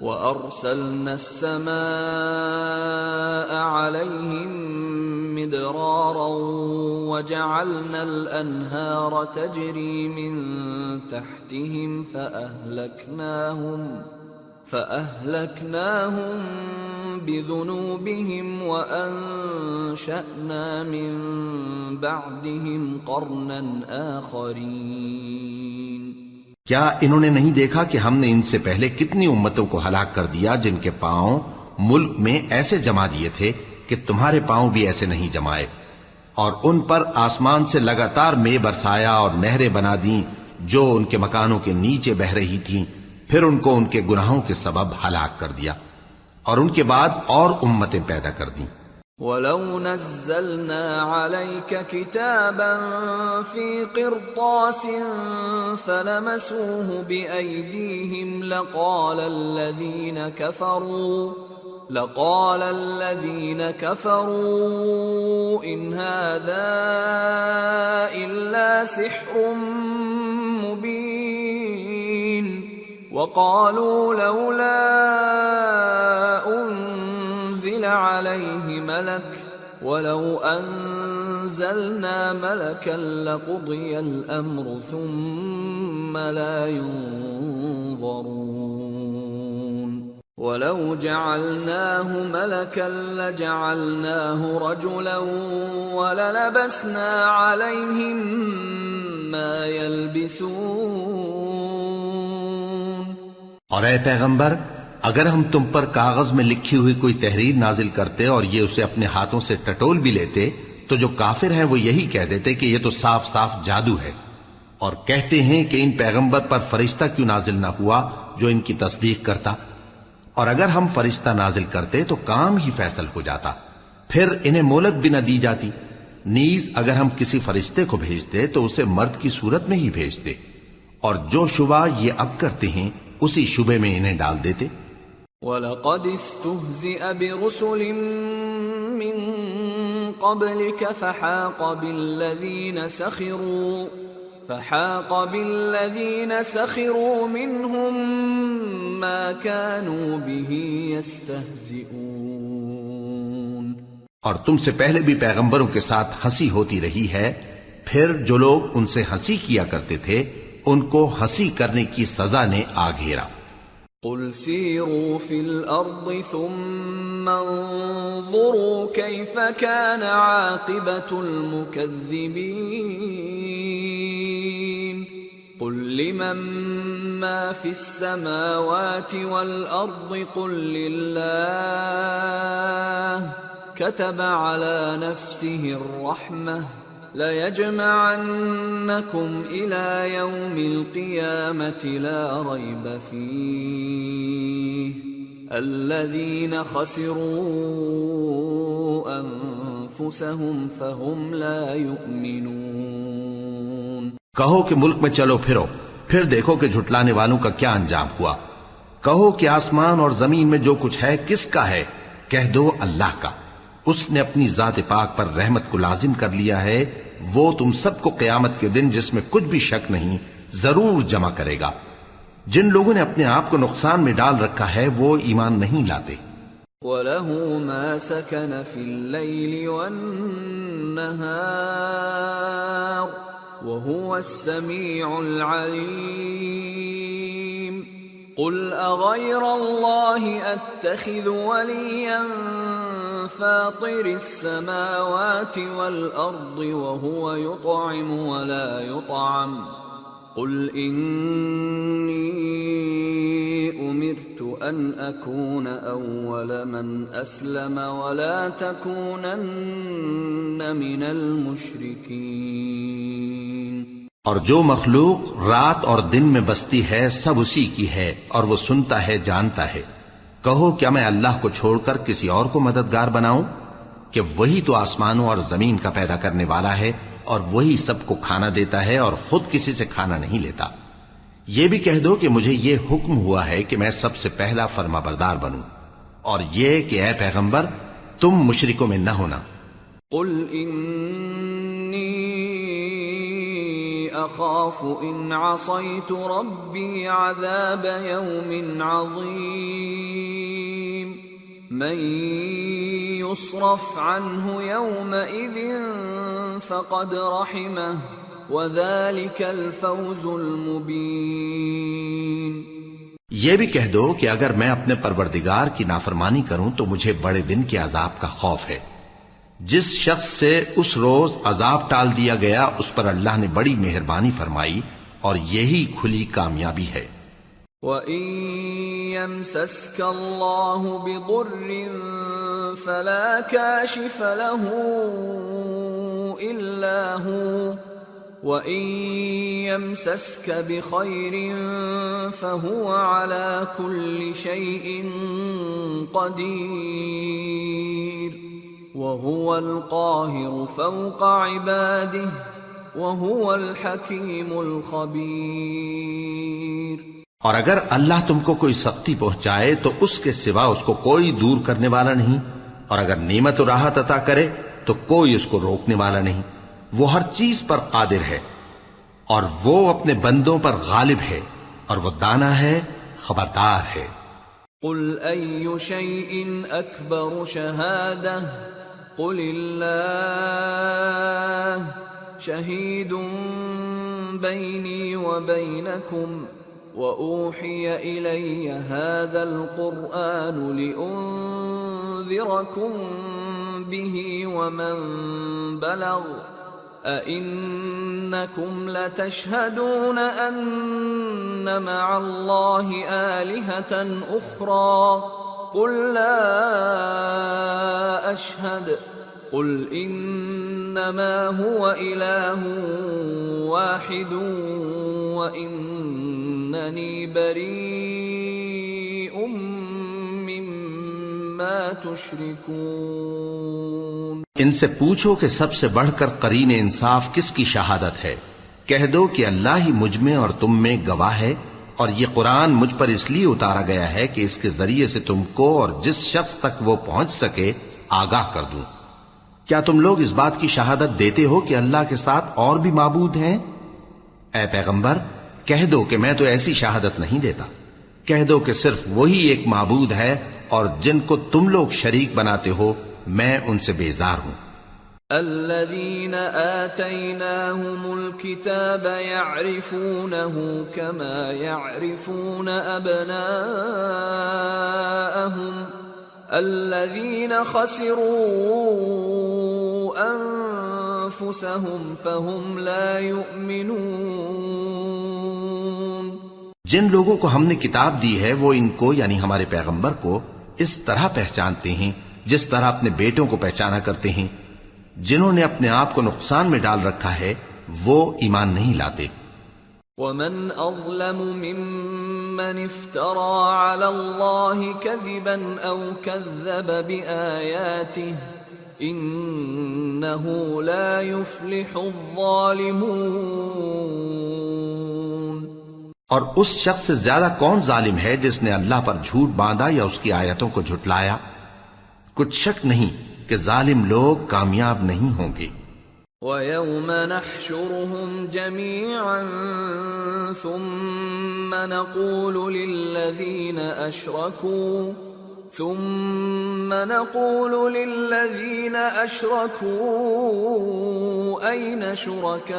وَأَرْسَلْنَا السَّمَاءَ عَلَيْهِمْ مِدْرَارًا وَجَعَلْنَا الْأَنْهَارَ تَجْرِي مِنْ تَحْتِهِمْ فَأَهْلَكْنَاهُمْ بِذُنُوبِهِمْ وَأَنشَأْنَا مِنْ بَعْدِهِمْ قَرْنًا آخَرِينَ. کیا انہوں نے نہیں دیکھا کہ ہم نے ان سے پہلے کتنی امتوں کو ہلاک کر دیا جن کے پاؤں ملک میں ایسے جما دیے تھے کہ تمہارے پاؤں بھی ایسے نہیں جمائے، اور ان پر آسمان سے لگاتار مے برسایا اور نہریں بنا دیں جو ان کے مکانوں کے نیچے بہ رہی تھیں. پھر ان کو ان کے گناہوں کے سبب ہلاک کر دیا اور ان کے بعد اور امتیں پیدا کر دیں. وَلَوْ نَزَّلْنَا عَلَيْكَ كِتَابًا فِي قِرْطَاسٍ فَلَمَسُوهُ بِأَيْدِيهِمْ لقال الذين كفروا إن هذا إلا سحر مبين. وقالوا لولا أنزل عليه ملك ولو أنزلنا ملكا لقضي الأمر ثم لا ينظرون. وَلَوْ جَعَلْنَاهُ مَلَكًا لَجَعَلْنَاهُ رَجُلًا وَلَلَبَسْنَا عَلَيْهِمْ مَا يَلْبِسُونَ. اور اے پیغمبر، اگر ہم تم پر کاغذ میں لکھی ہوئی کوئی تحریر نازل کرتے اور یہ اسے اپنے ہاتھوں سے ٹٹول بھی لیتے تو جو کافر ہیں وہ یہی کہہ دیتے کہ یہ تو صاف صاف جادو ہے، اور کہتے ہیں کہ ان پیغمبر پر فرشتہ کیوں نازل نہ ہوا جو ان کی تصدیق کرتا. اور اگر ہم فرشتہ نازل کرتے تو کام ہی فیصل ہو جاتا، پھر انہیں مہلت بھی نہ دی جاتی. نیز اگر ہم کسی فرشتے کو بھیجتے تو اسے مرد کی صورت میں ہی بھیجتے، اور جو شبہ یہ اب کرتے ہیں اسی شبے میں انہیں ڈال دیتے. وَلَقَدِ اسْتُهْزِئَ بِرُسُلٍ مِّن قَبْلِكَ فحاق بالذين سخروا منهم ما كانوا به يستهزئون. اور تم سے پہلے بھی پیغمبروں کے ساتھ ہنسی ہوتی رہی ہے، پھر جو لوگ ان سے ہنسی کیا کرتے تھے ان کو ہنسی کرنے کی سزا نے آ گھیرا. قل سیروا فی الارض ثم انظروا کیف کان عاقبۃ المکذبین. قل لمن ما في السماوات والأرض قل لله كتب على نفسه الرحمة ليجمعنكم إلى يوم القيامة لا ريب فيه الذين خسروا أنفسهم فهم لا يؤمنون۔ کہو کہ ملک میں چلو پھرو، پھر دیکھو کہ جھٹلانے والوں کا کیا انجام ہوا۔ کہو کہ آسمان اور زمین میں جو کچھ ہے کس کا ہے؟ کہہ دو اللہ کا۔ اس نے اپنی ذات پاک پر رحمت کو لازم کر لیا ہے، وہ تم سب کو قیامت کے دن جس میں کچھ بھی شک نہیں ضرور جمع کرے گا۔ جن لوگوں نے اپنے آپ کو نقصان میں ڈال رکھا ہے وہ ایمان نہیں لاتے۔ وَلَهُ مَا سَكَنَ فِي اللَّيْلِ وَالنَّهَارِ وَهُوَ السَّمِيعُ الْعَلِيمُ۔ قُلْ أَغَيْرَ اللَّهِ أَتَّخِذُ وَلِيًّا فَاطِرِ السَّمَاوَاتِ وَالْأَرْضِ وَهُوَ يُطْعِمُ وَلَا يُطْعَمُ قُلْ إِنِّي أُمِرْتُ أَنْ أَكُونَ أَوَّلَ مَنْ أَسْلَمَ وَلَا تَكُونَنَّ مِنَ الْمُشْرِكِينَ۔ اور جو مخلوق رات اور دن میں بستی ہے سب اسی کی ہے اور وہ سنتا ہے جانتا ہے۔ کہو کیا میں اللہ کو چھوڑ کر کسی اور کو مددگار بناؤں؟ کہ وہی تو آسمانوں اور زمین کا پیدا کرنے والا ہے اور وہی سب کو کھانا دیتا ہے اور خود کسی سے کھانا نہیں لیتا۔ یہ بھی کہہ دو کہ مجھے یہ حکم ہوا ہے کہ میں سب سے پہلا فرما بردار بنوں، اور یہ کہ اے پیغمبر تم مشرکوں میں نہ ہونا۔ قل انی اخاف ان عصیت ربی عذاب یوم عظیم من يصرف عنه يومئذ فقد رحمه وذلك الفوز المبين۔ یہ بھی کہہ دو کہ اگر میں اپنے پروردگار کی نافرمانی کروں تو مجھے بڑے دن کے عذاب کا خوف ہے۔ جس شخص سے اس روز عذاب ٹال دیا گیا اس پر اللہ نے بڑی مہربانی فرمائی اور یہی کھلی کامیابی ہے۔ وَإِن يَمْسَسْكَ اللَّهُ بِضُرٍّ فَلَا كَاشِفَ لَهُ إِلَّا هُوَ وَإِن يَمْسَسْكَ بِخَيْرٍ فَهُوَ عَلَى كُلِّ شَيْءٍ قَدِيرٌ وَهُوَ الْقَاهِرُ فَوْقَ عِبَادِهِ وَهُوَ الْحَكِيمُ الْخَبِيرُ۔ اور اگر اللہ تم کو کوئی سختی پہنچائے تو اس کے سوا اس کو کوئی دور کرنے والا نہیں، اور اگر نعمت و راحت عطا کرے تو کوئی اس کو روکنے والا نہیں۔ وہ ہر چیز پر قادر ہے اور وہ اپنے بندوں پر غالب ہے اور وہ دانا ہے، خبردار ہے۔ قل أي شيء أكبر شهادة قل الله شهيد بيني وبينكم وأوحي إلي هذا القرآن لأنذركم به ومن بلغ أئنكم لتشهدون أن مع الله آلهة أخرى قل لا أشهد قل إنما هو إله واحد وإنني بريء مما تشركون۔ ان سے پوچھو کہ سب سے بڑھ کر قرین انصاف کس کی شہادت ہے؟ کہہ دو کہ اللہ ہی مجھ میں اور تم میں گواہ ہے، اور یہ قرآن مجھ پر اس لیے اتارا گیا ہے کہ اس کے ذریعے سے تم کو اور جس شخص تک وہ پہنچ سکے آگاہ کر دوں۔ کیا تم لوگ اس بات کی شہادت دیتے ہو کہ اللہ کے ساتھ اور بھی معبود ہیں؟ اے پیغمبر کہہ دو کہ میں تو ایسی شہادت نہیں دیتا۔ کہہ دو کہ صرف وہی ایک معبود ہے اور جن کو تم لوگ شریک بناتے ہو میں ان سے بیزار ہوں۔ الذين آتيناهم الكتاب يعرفونه كما يعرفون أبناءهم الذين خسروا أنفسهم فهم لا يؤمنون۔ جن لوگوں کو ہم نے کتاب دی ہے وہ ان کو یعنی ہمارے پیغمبر کو اس طرح پہچانتے ہیں جس طرح اپنے بیٹوں کو پہچانا کرتے ہیں. جنہوں نے اپنے آپ کو نقصان میں ڈال رکھا ہے وہ ایمان نہیں لاتے. ومن أظلم ممن افترى على الله كذبا أو كذب بآياته إنه لا يفلح الظالمون. اور اس شخص سے زیادہ کون ظالم ہے جس نے اللہ پر جھوٹ باندھا یا اس کی آیتوں کو جھٹلایا؟ کچھ شک نہیں کہ ظالم لوگ کامیاب نہیں ہوں گے. وَيَوْمَ نَحْشُرُهُمْ جَمِيعًا ثُمَّ نَقُولُ لِلَّذِينَ أَشْرَكُوا أَيْنَ شُرَكَاؤُكُمُ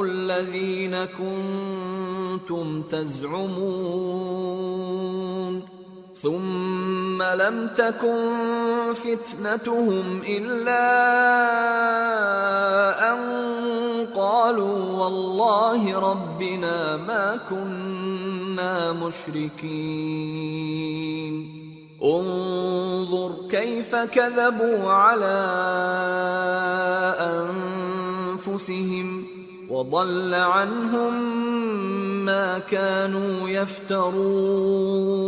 الَّذِينَ كُنتُمْ تَزْعُمُونَ ثم لم تكن فتنتهم إلا أن قالوا والله ربنا ما كنا مشركين انظر كيف كذبوا على أنفسهم وضل عنهم ما كانوا يفترون.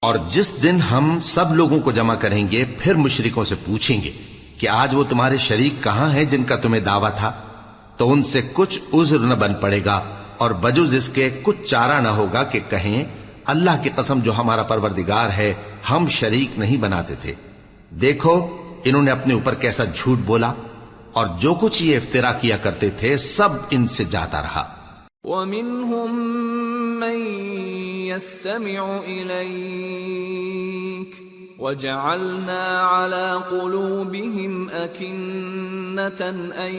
اور جس دن ہم سب لوگوں کو جمع کریں گے پھر مشرکوں سے پوچھیں گے کہ آج وہ تمہارے شریک کہاں ہیں جن کا تمہیں دعویٰ تھا، تو ان سے کچھ عذر نہ بن پڑے گا اور بجز اس کے کچھ چارہ نہ ہوگا کہ کہیں اللہ کی قسم جو ہمارا پروردگار ہے ہم شریک نہیں بناتے تھے. دیکھو انہوں نے اپنے اوپر کیسا جھوٹ بولا اور جو کچھ یہ افترا کیا کرتے تھے سب ان سے جاتا رہا. وَمِنْهُمْ مَنْ يَسْتَمِعُ إِلَيْكَ وَجَعَلْنَا عَلَى قُلُوبِهِمْ أَكِنَّةً أَنْ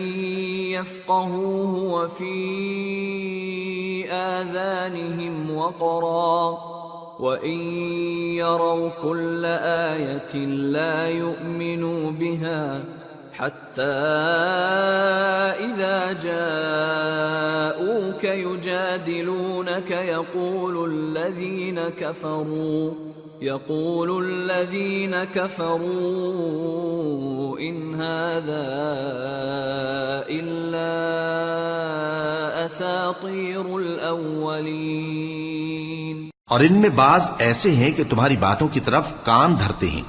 يَفْقَهُوهُ وَفِي آذَانِهِمْ وَقْرًا وَإِنْ يَرَوْا كُلَّ آيَةٍ لَا يُؤْمِنُوا بِهَا حتى إذا جاءوك يجادلونك يقول الذين كفروا إن هذا إلا أساطير الأولين. اور ان میں بعض ایسے ہیں کہ تمہاری باتوں کی طرف کان دھرتے ہیں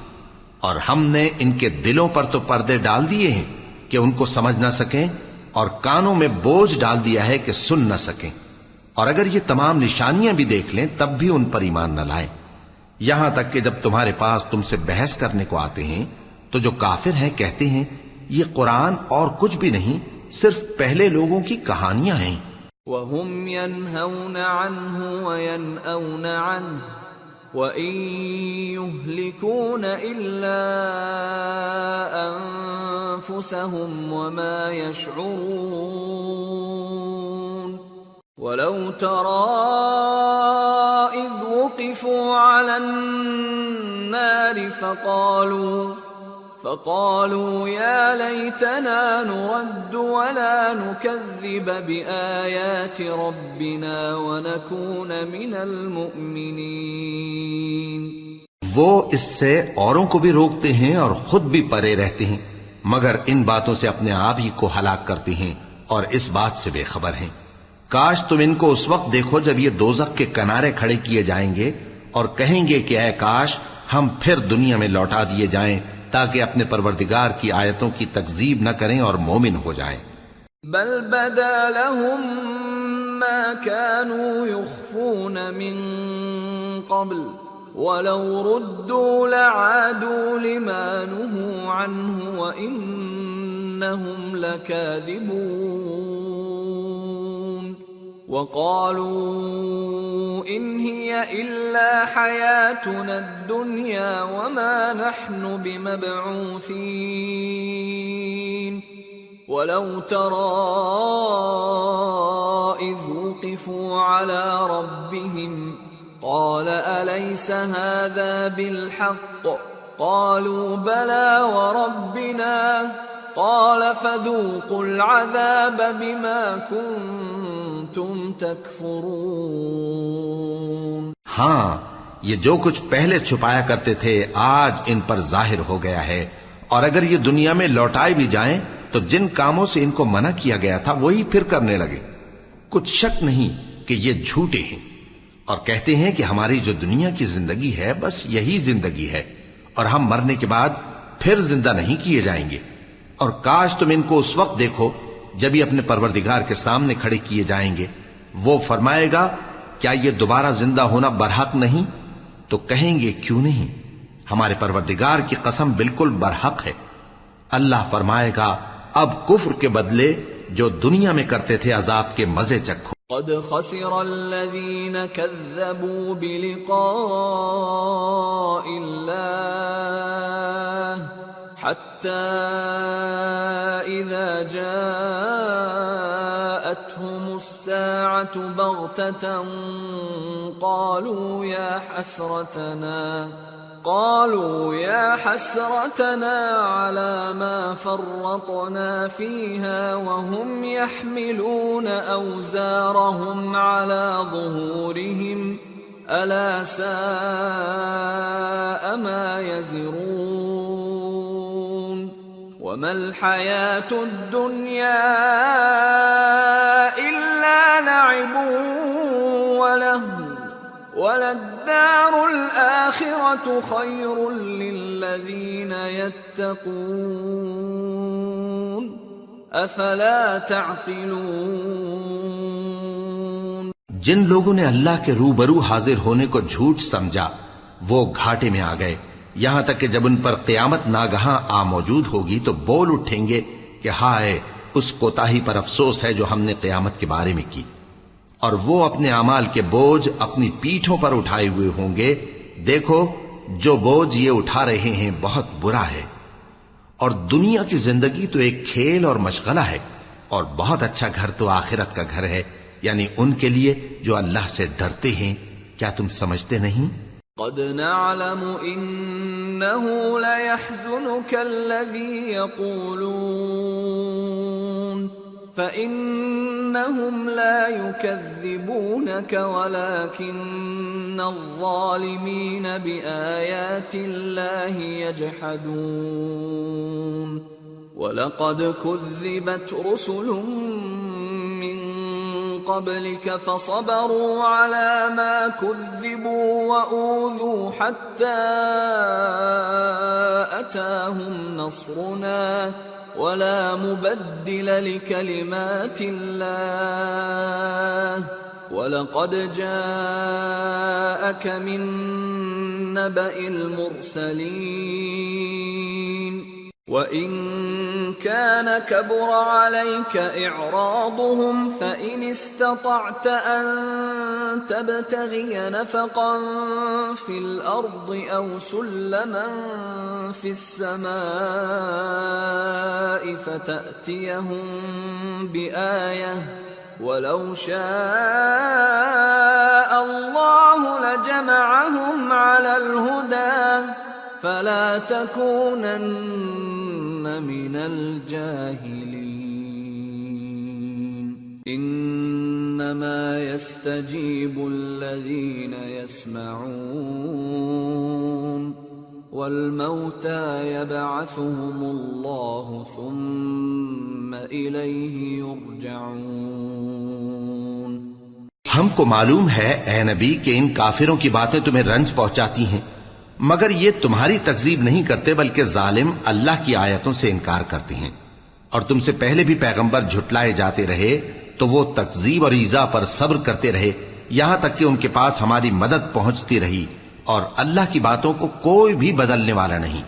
اور ہم نے ان کے دلوں پر تو پردے ڈال دیے ہیں کہ ان کو سمجھ نہ سکیں اور کانوں میں بوجھ ڈال دیا ہے کہ سن نہ سکیں، اور اگر یہ تمام نشانیاں بھی دیکھ لیں تب بھی ان پر ایمان نہ لائیں. یہاں تک کہ جب تمہارے پاس تم سے بحث کرنے کو آتے ہیں تو جو کافر ہیں کہتے ہیں یہ قرآن اور کچھ بھی نہیں صرف پہلے لوگوں کی کہانیاں ہیں. وَهُمْ يَنْهَوْنَ عَنْهُ وَيَنْأَوْنَ عَنْهُ وَإِن يُهْلِكُونَ إِلَّا أَنفُسَهُمْ وَمَا يَشْعُرُونَ. وَلَوْ تَرَى إِذْ وُقِفُوا عَلَى النَّارِ فقالوا يا ليتنا نرد ولا نكذب بآيات ربنا ونكون من المؤمنين. وہ اس سے اوروں کو بھی روکتے ہیں اور خود بھی پرے رہتے ہیں مگر ان باتوں سے اپنے آپ ہی کو ہلاک کرتے ہیں اور اس بات سے بے خبر ہیں. کاش تم ان کو اس وقت دیکھو جب یہ دوزخ کے کنارے کھڑے کیے جائیں گے اور کہیں گے کہ اے کاش ہم پھر دنیا میں لوٹا دیے جائیں تاکہ اپنے پروردگار کی آیتوں کی تکذیب نہ کریں اور مومن ہو جائیں. بل بدا لهم ما كانوا يخفون من قبل ولو ردوا لعادوا لما نهوا عنه وإنهم لكاذبون. وقالوا إن هي إلا حياتنا الدنيا وما نحن بمبعوثين. ولو ترى إذ وقفوا على ربهم قال أليس هذا بالحق قالوا بلى وربنا قال فذوقوا العذاب بما كنتم تكفرون. ہاں، یہ جو کچھ پہلے چھپایا کرتے تھے آج ان پر ظاہر ہو گیا ہے، اور اگر یہ دنیا میں لوٹائے بھی جائیں تو جن کاموں سے ان کو منع کیا گیا تھا وہی پھر کرنے لگے. کچھ شک نہیں کہ یہ جھوٹے ہیں، اور کہتے ہیں کہ ہماری جو دنیا کی زندگی ہے بس یہی زندگی ہے، اور ہم مرنے کے بعد پھر زندہ نہیں کیے جائیں گے. اور کاش تم ان کو اس وقت دیکھو جب یہ اپنے پروردگار کے سامنے کھڑے کیے جائیں گے. وہ فرمائے گا کیا یہ دوبارہ زندہ ہونا برحق نہیں؟ تو کہیں گے کیوں نہیں، ہمارے پروردگار کی قسم بالکل برحق ہے. اللہ فرمائے گا اب کفر کے بدلے جو دنیا میں کرتے تھے عذاب کے مزے چکھو. قد خسر الذين كذبوا بلقاء الله حتى إذا جاءتهم الساعة بغتة قالوا يا حسرتنا على ما فرطنا فيها وهم يحملون أوزارهم على ظهورهم ألا ساء ما يزرون. وما الحياة الدنيا إلا لعب ولهو وللدار الآخرة خير للذين يتقون أفلا تعقلون. جن لوگوں نے اللہ کے روبرو حاضر ہونے کو جھوٹ سمجھا وہ گھاٹے میں آ گئے، یہاں تک کہ جب ان پر قیامت ناگہاں آ موجود ہوگی تو بول اٹھیں گے کہ ہائے اس کوتاہی پر افسوس ہے جو ہم نے قیامت کے بارے میں کی. اور وہ اپنے اعمال کے بوجھ اپنی پیٹھوں پر اٹھائے ہوئے ہوں گے. دیکھو جو بوجھ یہ اٹھا رہے ہیں بہت برا ہے. اور دنیا کی زندگی تو ایک کھیل اور مشغلہ ہے، اور بہت اچھا گھر تو آخرت کا گھر ہے، یعنی ان کے لیے جو اللہ سے ڈرتے ہیں. کیا تم سمجھتے نہیں؟ قد نعلم إنه ليحزنك الذي يقولون فإنهم لا يكذبونك ولكن الظالمين بآيات الله يجحدون. وَلَقَدْ كُذِّبَتْ رُسُلٌ مِّن قَبْلِكَ فَصَبَرُوا عَلَى مَا كُذِّبُوا وَأُوذُوا حَتَّى أَتَاهُمْ نَصْرُنَا وَلَا مُبَدِّلَ لِكَلِمَاتِ اللَّهِ وَلَقَدْ جَاءَكَ مِن نَّبَإِ الْمُرْسَلِينَ وَإِن كَانَ كَبُرَ عَلَيْكَ إِعْرَاضُهُمْ فَإِنِ اسْتَطَعْتَ أَن تَبْتَغِيَ نَفَقًا فِي الْأَرْضِ أَوْ سُلَّمًا فِي السَّمَاءِ فَتَأْتِيَهُم بِآيَةٍ وَلَوْ شَاءَ اللَّهُ لَجَمَعَهُمْ عَلَى الْهُدَى فَلَا تَكُونَنَّ مِنَ الْجَاهِلِينَ إِنَّمَا يَسْتَجِيبُ الَّذِينَ يَسْمَعُونَ وَالْمَوْتَى يَبْعَثُهُمُ اللَّهُ ثُمَّ إِلَيْهِ يُرْجَعُونَ. ہم کو معلوم ہے اے نبی کہ ان کافروں کی باتیں تمہیں رنج پہنچاتی ہیں، مگر یہ تمہاری تکذیب نہیں کرتے بلکہ ظالم اللہ کی آیتوں سے انکار کرتے ہیں. اور تم سے پہلے بھی پیغمبر جھٹلائے جاتے رہے تو وہ تکذیب اور ایذا پر صبر کرتے رہے یہاں تک کہ ان کے پاس ہماری مدد پہنچتی رہی، اور اللہ کی باتوں کو کوئی بھی بدلنے والا نہیں.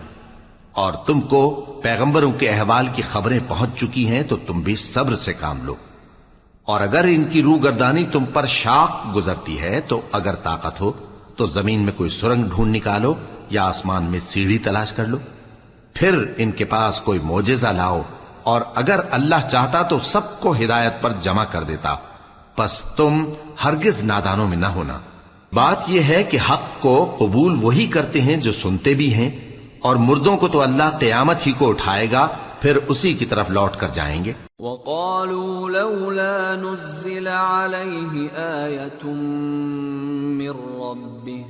اور تم کو پیغمبروں کے احوال کی خبریں پہنچ چکی ہیں تو تم بھی صبر سے کام لو. اور اگر ان کی روگردانی تم پر شاق گزرتی ہے تو اگر طاقت ہو تو زمین میں کوئی سرنگ ڈھونڈ نکالو یا آسمان میں سیڑھی تلاش کر لو، پھر ان کے پاس کوئی معجزہ لاؤ، اور اگر اللہ چاہتا تو سب کو ہدایت پر جمع کر دیتا، پس تم ہرگز نادانوں میں نہ ہونا. بات یہ ہے کہ حق کو قبول وہی کرتے ہیں جو سنتے بھی ہیں، اور مردوں کو تو اللہ قیامت ہی کو اٹھائے گا پھر اسی کی طرف لوٹ کر جائیں گے۔ وقالوا لولا نزل عليه آية من ربه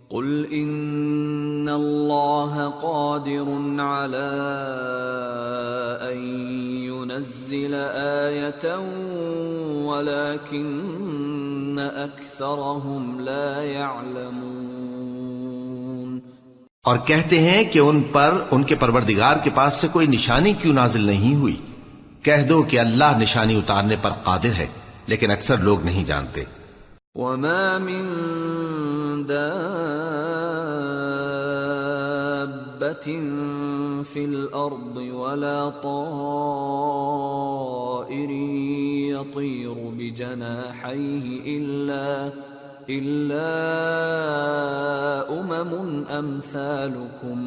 قل إن الله قادر على أن ينزل آية ولكن أكثرهم لا يعلمون۔ اور کہتے ہیں کہ ان پر ان کے پروردگار کے پاس سے کوئی نشانی کیوں نازل نہیں ہوئی؟ کہہ دو کہ اللہ نشانی اتارنے پر قادر ہے، لیکن اکثر لوگ نہیں جانتے۔ وما من دابة في الأرض ولا طائر يطير بجناحيه إلا أمثالكم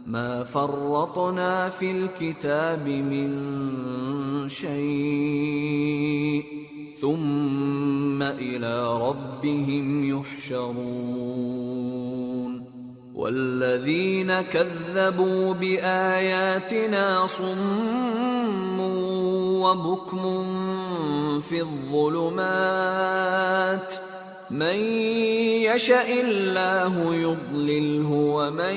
ما فرطنا في الكتاب من شيء ثم إلى ربهم يحشرون والذين كذبوا بآياتنا صم وبكم في الظلمات من يشاء الله يضلله ومن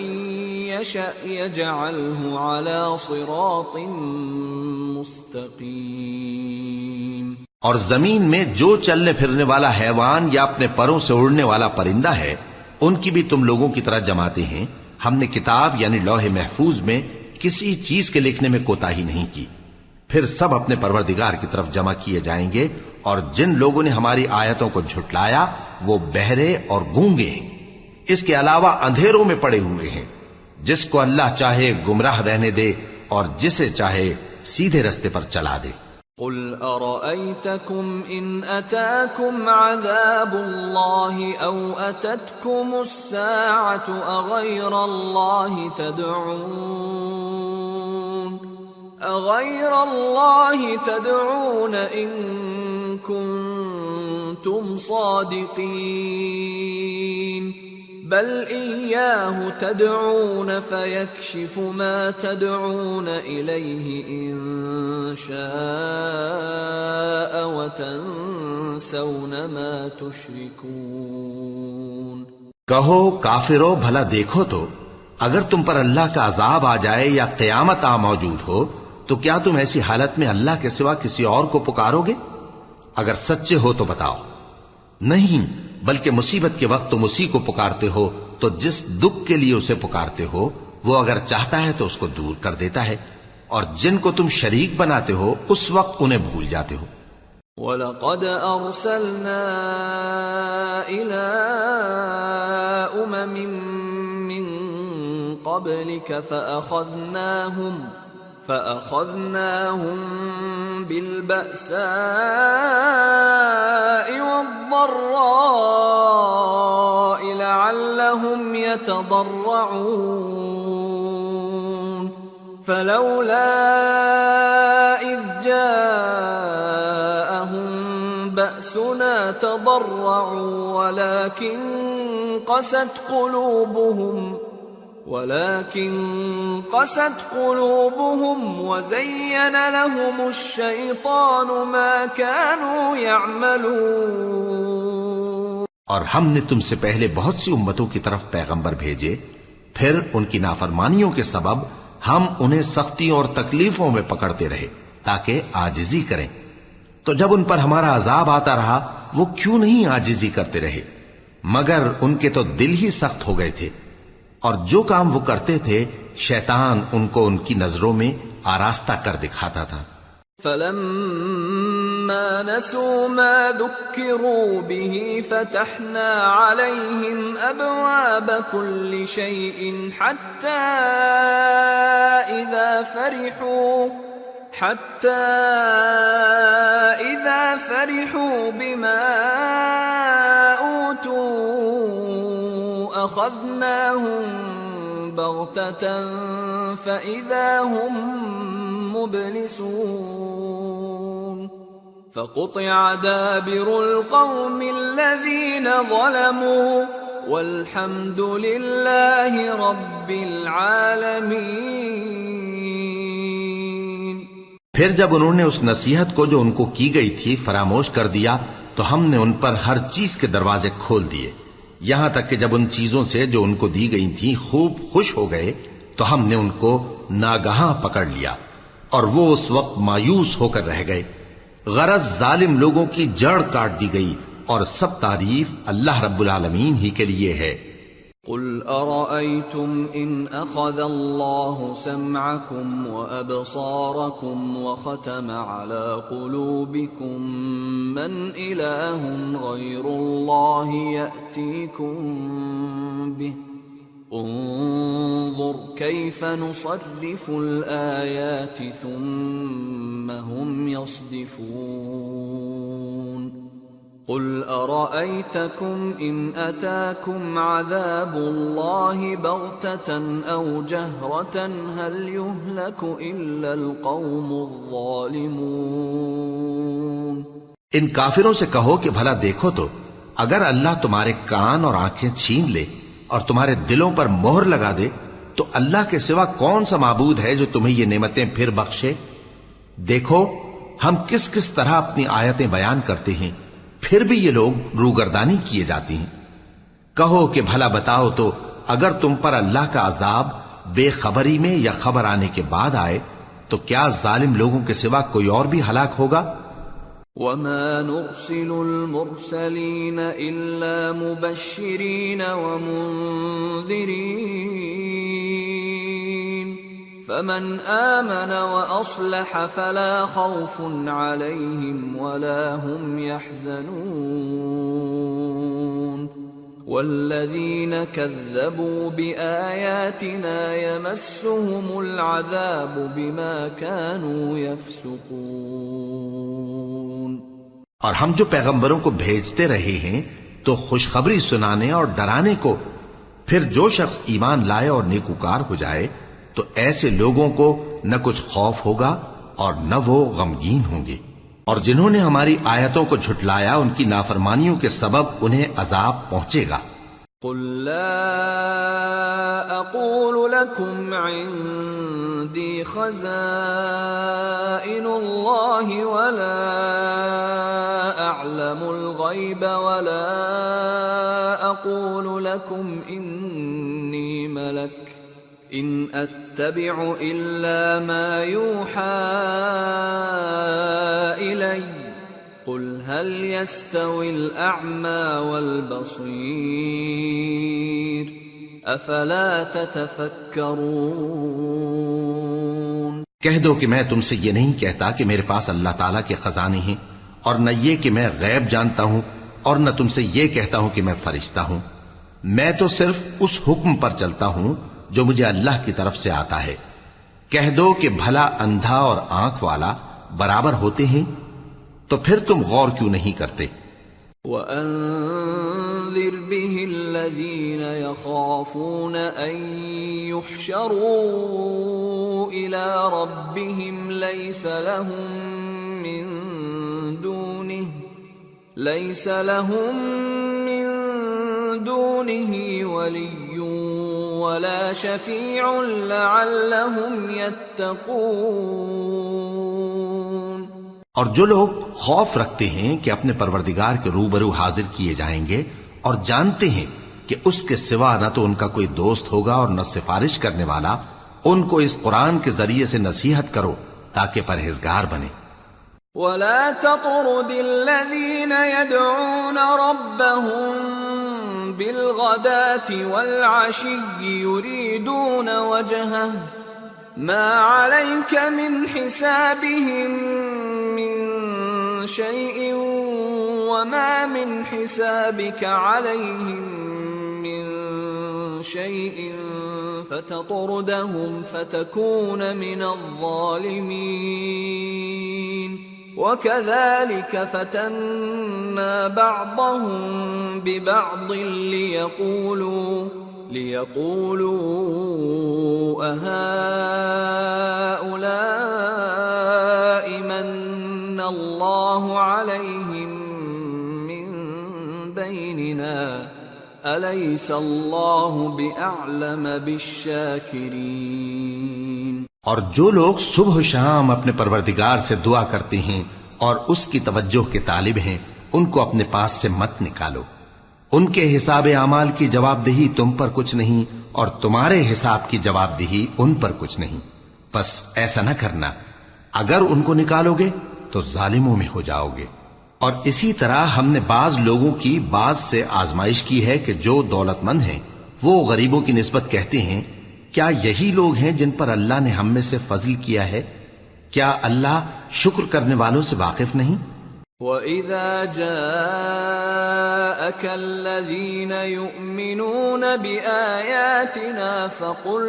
يشاء يجعله على صراط مستقيم۔ اور زمین میں جو چلنے پھرنے والا حیوان یا اپنے پروں سے اڑنے والا پرندہ ہے ان کی بھی تم لوگوں کی طرح جماتے ہیں۔ ہم نے کتاب یعنی لوح محفوظ میں کسی چیز کے لکھنے میں کوتاہی نہیں کی۔ پھر سب اپنے پروردگار کی طرف جمع کیے جائیں گے، اور جن لوگوں نے ہماری آیتوں کو جھٹلایا وہ بہرے اور گونگے ہیں، اس کے علاوہ اندھیروں میں پڑے ہوئے ہیں۔ جس کو اللہ چاہے گمراہ رہنے دے اور جسے چاہے سیدھے رستے پر چلا دے۔ قل أرأيتكم إن أتاكم عذاب الله أو أتتكم الساعة أغير الله تدعون إن كنتم صادقين بل إياه تدعون فيكشف ما تدعون إليه إن شاء وتنسون ما تشركون۔ کہو کافرو بھلا دیکھو تو اگر تم پر اللہ کا عذاب آ جائے یا قیامت آ موجود ہو تو کیا تم ایسی حالت میں اللہ کے سوا کسی اور کو پکارو گے؟ اگر سچے ہو تو بتاؤ۔ نہیں، بلکہ مصیبت کے وقت تم اسی کو پکارتے ہو تو جس دکھ کے لیے اسے پکارتے ہو وہ اگر چاہتا ہے تو اس کو دور کر دیتا ہے، اور جن کو تم شریک بناتے ہو اس وقت انہیں بھول جاتے ہو۔ وَلَقَدْ أَرْسَلْنَا إِلَىٰ أُمَمٍ مِّن قَبْلِكَ فَأَخَذْنَاهُمْ بِالْبَأْسَاءِ وَالضَّرَّاءِ لَعَلَّهُمْ يَتَضَرَّعُونَ فَلَوْلَا إِذْ جَاءَهُمْ بَأْسُنَا تَضَرَّعُوا وَلَكِنْ قست قلوبهم وزين لهم الشيطان ما كانوا يعملون۔ اور ہم نے تم سے پہلے بہت سی امتوں کی طرف پیغمبر بھیجے، پھر ان کی نافرمانیوں کے سبب ہم انہیں سختیوں اور تکلیفوں میں پکڑتے رہے تاکہ عاجزی کریں۔ تو جب ان پر ہمارا عذاب آتا رہا وہ کیوں نہیں عاجزی کرتے رہے، مگر ان کے تو دل ہی سخت ہو گئے تھے، اور جو کام وہ کرتے تھے شیطان ان کو ان کی نظروں میں آراستہ کر دکھاتا تھا۔ فَلَمَّا نَسُوا مَا ذُكِّرُوا بِهِ فَتَحْنَا عَلَيْهِمْ أَبْوَابَ كُلِّ شَيْءٍ حَتَّى إِذَا فَرِحُوا بِمَا أُوتُوا أَخَذْنَاهُمْ بَغْتَةً فَإِذَا هُمْ مُبْلِسُونَ فَقُطِعَ دَابِرُ الْقَوْمِ الَّذِينَ ظَلَمُوا وَالْحَمْدُ لِلَّهِ رَبِّ الْعَالَمِينَ۔ پھر جب انہوں نے اس نصیحت کو جو ان کو کی گئی تھی فراموش کر دیا تو ہم نے ان پر ہر چیز کے دروازے کھول دیے، یہاں تک کہ جب ان چیزوں سے جو ان کو دی گئی تھیں خوب خوش ہو گئے تو ہم نے ان کو ناگہاں پکڑ لیا اور وہ اس وقت مایوس ہو کر رہ گئے۔ غرض ظالم لوگوں کی جڑ کاٹ دی گئی، اور سب تعریف اللہ رب العالمین ہی کے لیے ہے۔ قل أرأيتم إن أخذ الله سمعكم وأبصاركم وختم على قلوبكم من إله غير الله يأتيكم به انظر كيف نصرف الآيات ثم هم يصدفون قل أرأيتكم إن أتاكم عذاب الله بغتة أو جهرة هل يهلك إلا القوم الظالمون۔ ان کافروں سے کہو کہ بھلا دیکھو تو اگر اللہ تمہارے کان اور آنکھیں چھین لے اور تمہارے دلوں پر مہر لگا دے تو اللہ کے سوا کون سا معبود ہے جو تمہیں یہ نعمتیں پھر بخشے؟ دیکھو ہم کس کس طرح اپنی آیتیں بیان کرتے ہیں، پھر بھی یہ لوگ روگردانی کیے جاتی ہیں۔ کہو کہ بھلا بتاؤ تو اگر تم پر اللہ کا عذاب بے خبری میں یا خبر آنے کے بعد آئے تو کیا ظالم لوگوں کے سوا کوئی اور بھی ہلاک ہوگا؟ وَمَا نُرْسِلُ الْمُرْسَلِينَ إِلَّا مُبَشِّرِينَ وَمُنذِرِينَ فَمَنْ آمَنَ وَأَصْلَحَ فَلَا خَوْفٌ عَلَيْهِمْ وَلَا هُمْ يَحْزَنُونَ وَالَّذِينَ كَذَّبُوا بِآيَاتِنَا يَمَسُّهُمُ الْعَذَابُ بِمَا كَانُوا يَفْسُقُونَ۔ اور ہم جو پیغمبروں کو بھیجتے رہے ہیں تو خوشخبری سنانے اور ڈرانے کو، پھر جو شخص ایمان لائے اور نیکوکار ہو جائے تو ایسے لوگوں کو نہ کچھ خوف ہوگا اور نہ وہ غمگین ہوں گے، اور جنہوں نے ہماری آیتوں کو جھٹلایا ان کی نافرمانیوں کے سبب انہیں عذاب پہنچے گا۔ قل لا اقول لكم عندي خزائن الله ولا اعلم الغيب ولا اقول لكم اني ملك ان اتبع الا ما يوحى الي قل هل يستوي الأعمى والبصير أفلا تتفكرون۔ کہہ دو کہ میں تم سے یہ نہیں کہتا کہ میرے پاس اللہ تعالیٰ کے خزانے ہیں، اور نہ یہ کہ میں غیب جانتا ہوں، اور نہ تم سے یہ کہتا ہوں کہ میں فرشتہ ہوں۔ میں تو صرف اس حکم پر چلتا ہوں جو مجھے اللہ کی طرف سے آتا ہے۔ کہہ دو کہ بھلا اندھا اور آنکھ والا برابر ہوتے ہیں؟ تو پھر تم غور کیوں نہیں کرتے؟ وَأَنذِرْ بِهِ الَّذِينَ يَخَافُونَ أَن يُحْشَرُوا إِلَى رَبِّهِمْ لَيْسَ لَهُم مِّن دُونِهِ وَلِيٌّ وَلَا شَفِيعٌ لَعَلَّهُمْ يَتَّقُونَ۔ اور جو لوگ خوف رکھتے ہیں کہ اپنے پروردگار کے روبرو حاضر کیے جائیں گے اور جانتے ہیں کہ اس کے سوا نہ تو ان کا کوئی دوست ہوگا اور نہ سفارش کرنے والا، ان کو اس قرآن کے ذریعے سے نصیحت کرو تاکہ پرہیزگار بنے۔ وَلَا تَطْرُدِ الَّذِينَ يَدْعُونَ رَبَّهُم بِالْغَدَاةِ وَالْعَشِيِّ يُرِيدُونَ وَجْهَهُ مَا عَلَيْكَ مِنْ حِسَابِهِمْ مِنْ شَيْءٍ وَمَا مِنْ حِسَابِكَ عَلَيْهِمْ مِنْ شَيْءٍ فَتَطْرُدَهُمْ فَتَكُونَ مِنَ الظَّالِمِينَ وَكَذَلِكَ فَتَنَّا بَعْضَهُمْ بِبَعْضٍ لِيَقُولُوا أَهَؤُلَاءِ مَنَّ اللَّهُ عَلَيْهِمْ مِنْ بَيْنِنَا أَلَيْسَ اللَّهُ بِأَعْلَمَ بِالشَّاكِرِينَ۔ اور جو لوگ صبح و شام اپنے پروردگار سے دعا کرتے ہیں اور اس کی توجہ کے طالب ہیں، ان کو اپنے پاس سے مت نکالو۔ ان کے حساب اعمال کی جواب دہی تم پر کچھ نہیں، اور تمہارے حساب کی جواب دہی ان پر کچھ نہیں۔ بس ایسا نہ کرنا، اگر ان کو نکالو گے تو ظالموں میں ہو جاؤ گے۔ اور اسی طرح ہم نے بعض لوگوں کی بعض سے آزمائش کی ہے کہ جو دولت مند ہیں وہ غریبوں کی نسبت کہتے ہیں کیا یہی لوگ ہیں جن پر اللہ نے ہم میں سے فضل کیا ہے؟ کیا اللہ شکر کرنے والوں سے واقف نہیں؟ وَإِذَا جَاءَكَ الَّذِينَ يُؤْمِنُونَ بِآيَاتِنَا فَقُلْ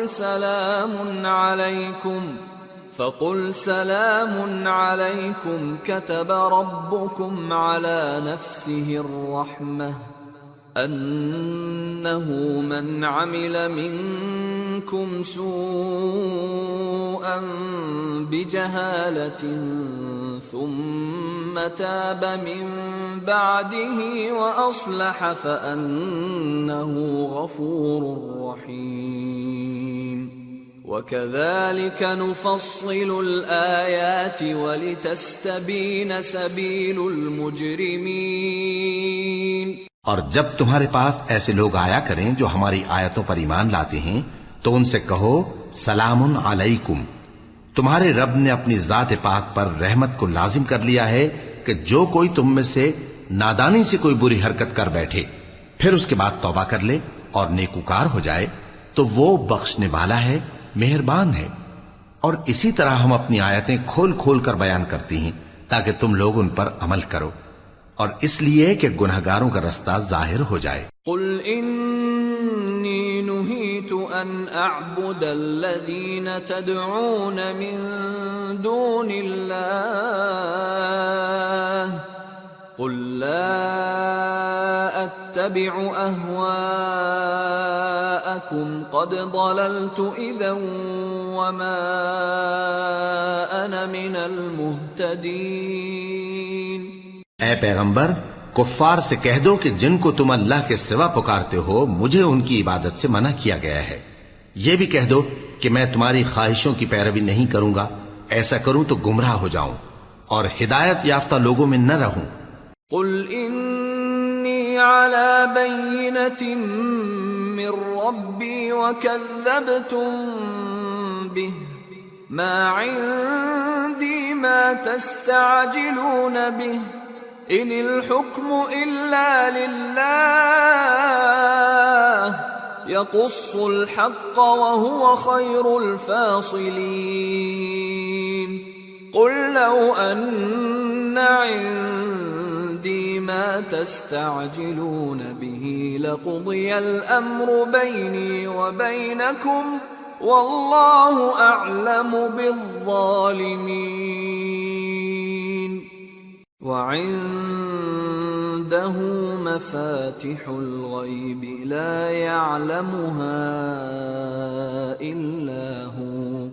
سَلَامٌ عَلَيْكُمْ كَتَبَ رَبُّكُمْ عَلَى نَفْسِهِ الرَّحْمَةَ أَنَّهُ مَنْ عَمِلَ مِنْكُمْ سُوءًا بِجَهَالَةٍ ثُمَّ تَابَ مِنْ بَعْدِهِ وَأَصْلَحَ فَأَنَّهُ غَفُورٌ رَحِيمٌ وَكَذَلِكَ نُفَصِّلُ الْآيَاتِ وَلِتَسْتَبِينَ سَبِيلُ الْمُجْرِمِينَ۔ اور جب تمہارے پاس ایسے لوگ آیا کریں جو ہماری آیتوں پر ایمان لاتے ہیں تو ان سے کہو سلام علیکم، تمہارے رب نے اپنی ذات پاک پر رحمت کو لازم کر لیا ہے کہ جو کوئی تم میں سے نادانی سے کوئی بری حرکت کر بیٹھے پھر اس کے بعد توبہ کر لے اور نیکوکار ہو جائے تو وہ بخشنے والا ہے، مہربان ہے۔ اور اسی طرح ہم اپنی آیتیں کھول کھول کر بیان کرتی ہیں تاکہ تم لوگ ان پر عمل کرو، اور اس لیے کہ گنہگاروں کا رستہ ظاہر ہو جائے۔ قل انی نہیت ان اعبد الذین تدعون من دون اللہ قل لا اتبع اہواءکم قد ضللت اذا وما انا من المہتدین۔ اے پیغمبر، کفار سے کہہ دو کہ جن کو تم اللہ کے سوا پکارتے ہو مجھے ان کی عبادت سے منع کیا گیا ہے۔ یہ بھی کہہ دو کہ میں تمہاری خواہشوں کی پیروی نہیں کروں گا، ایسا کروں تو گمراہ ہو جاؤں اور ہدایت یافتہ لوگوں میں نہ رہوں۔ قل انی علی بینۃ من ربی وکذبتم بہ ما عندی ما تستعجلون بہ ان الحکم الا للہ یقص الحق وهو خیر الفاصلین۔ قل لو ان عندی ما تستعجلون به لقضی الامر بینی وبینکم واللہ اعلم بالظالمین۔ وعنده مفاتح الغیب لا يعلمها الا هو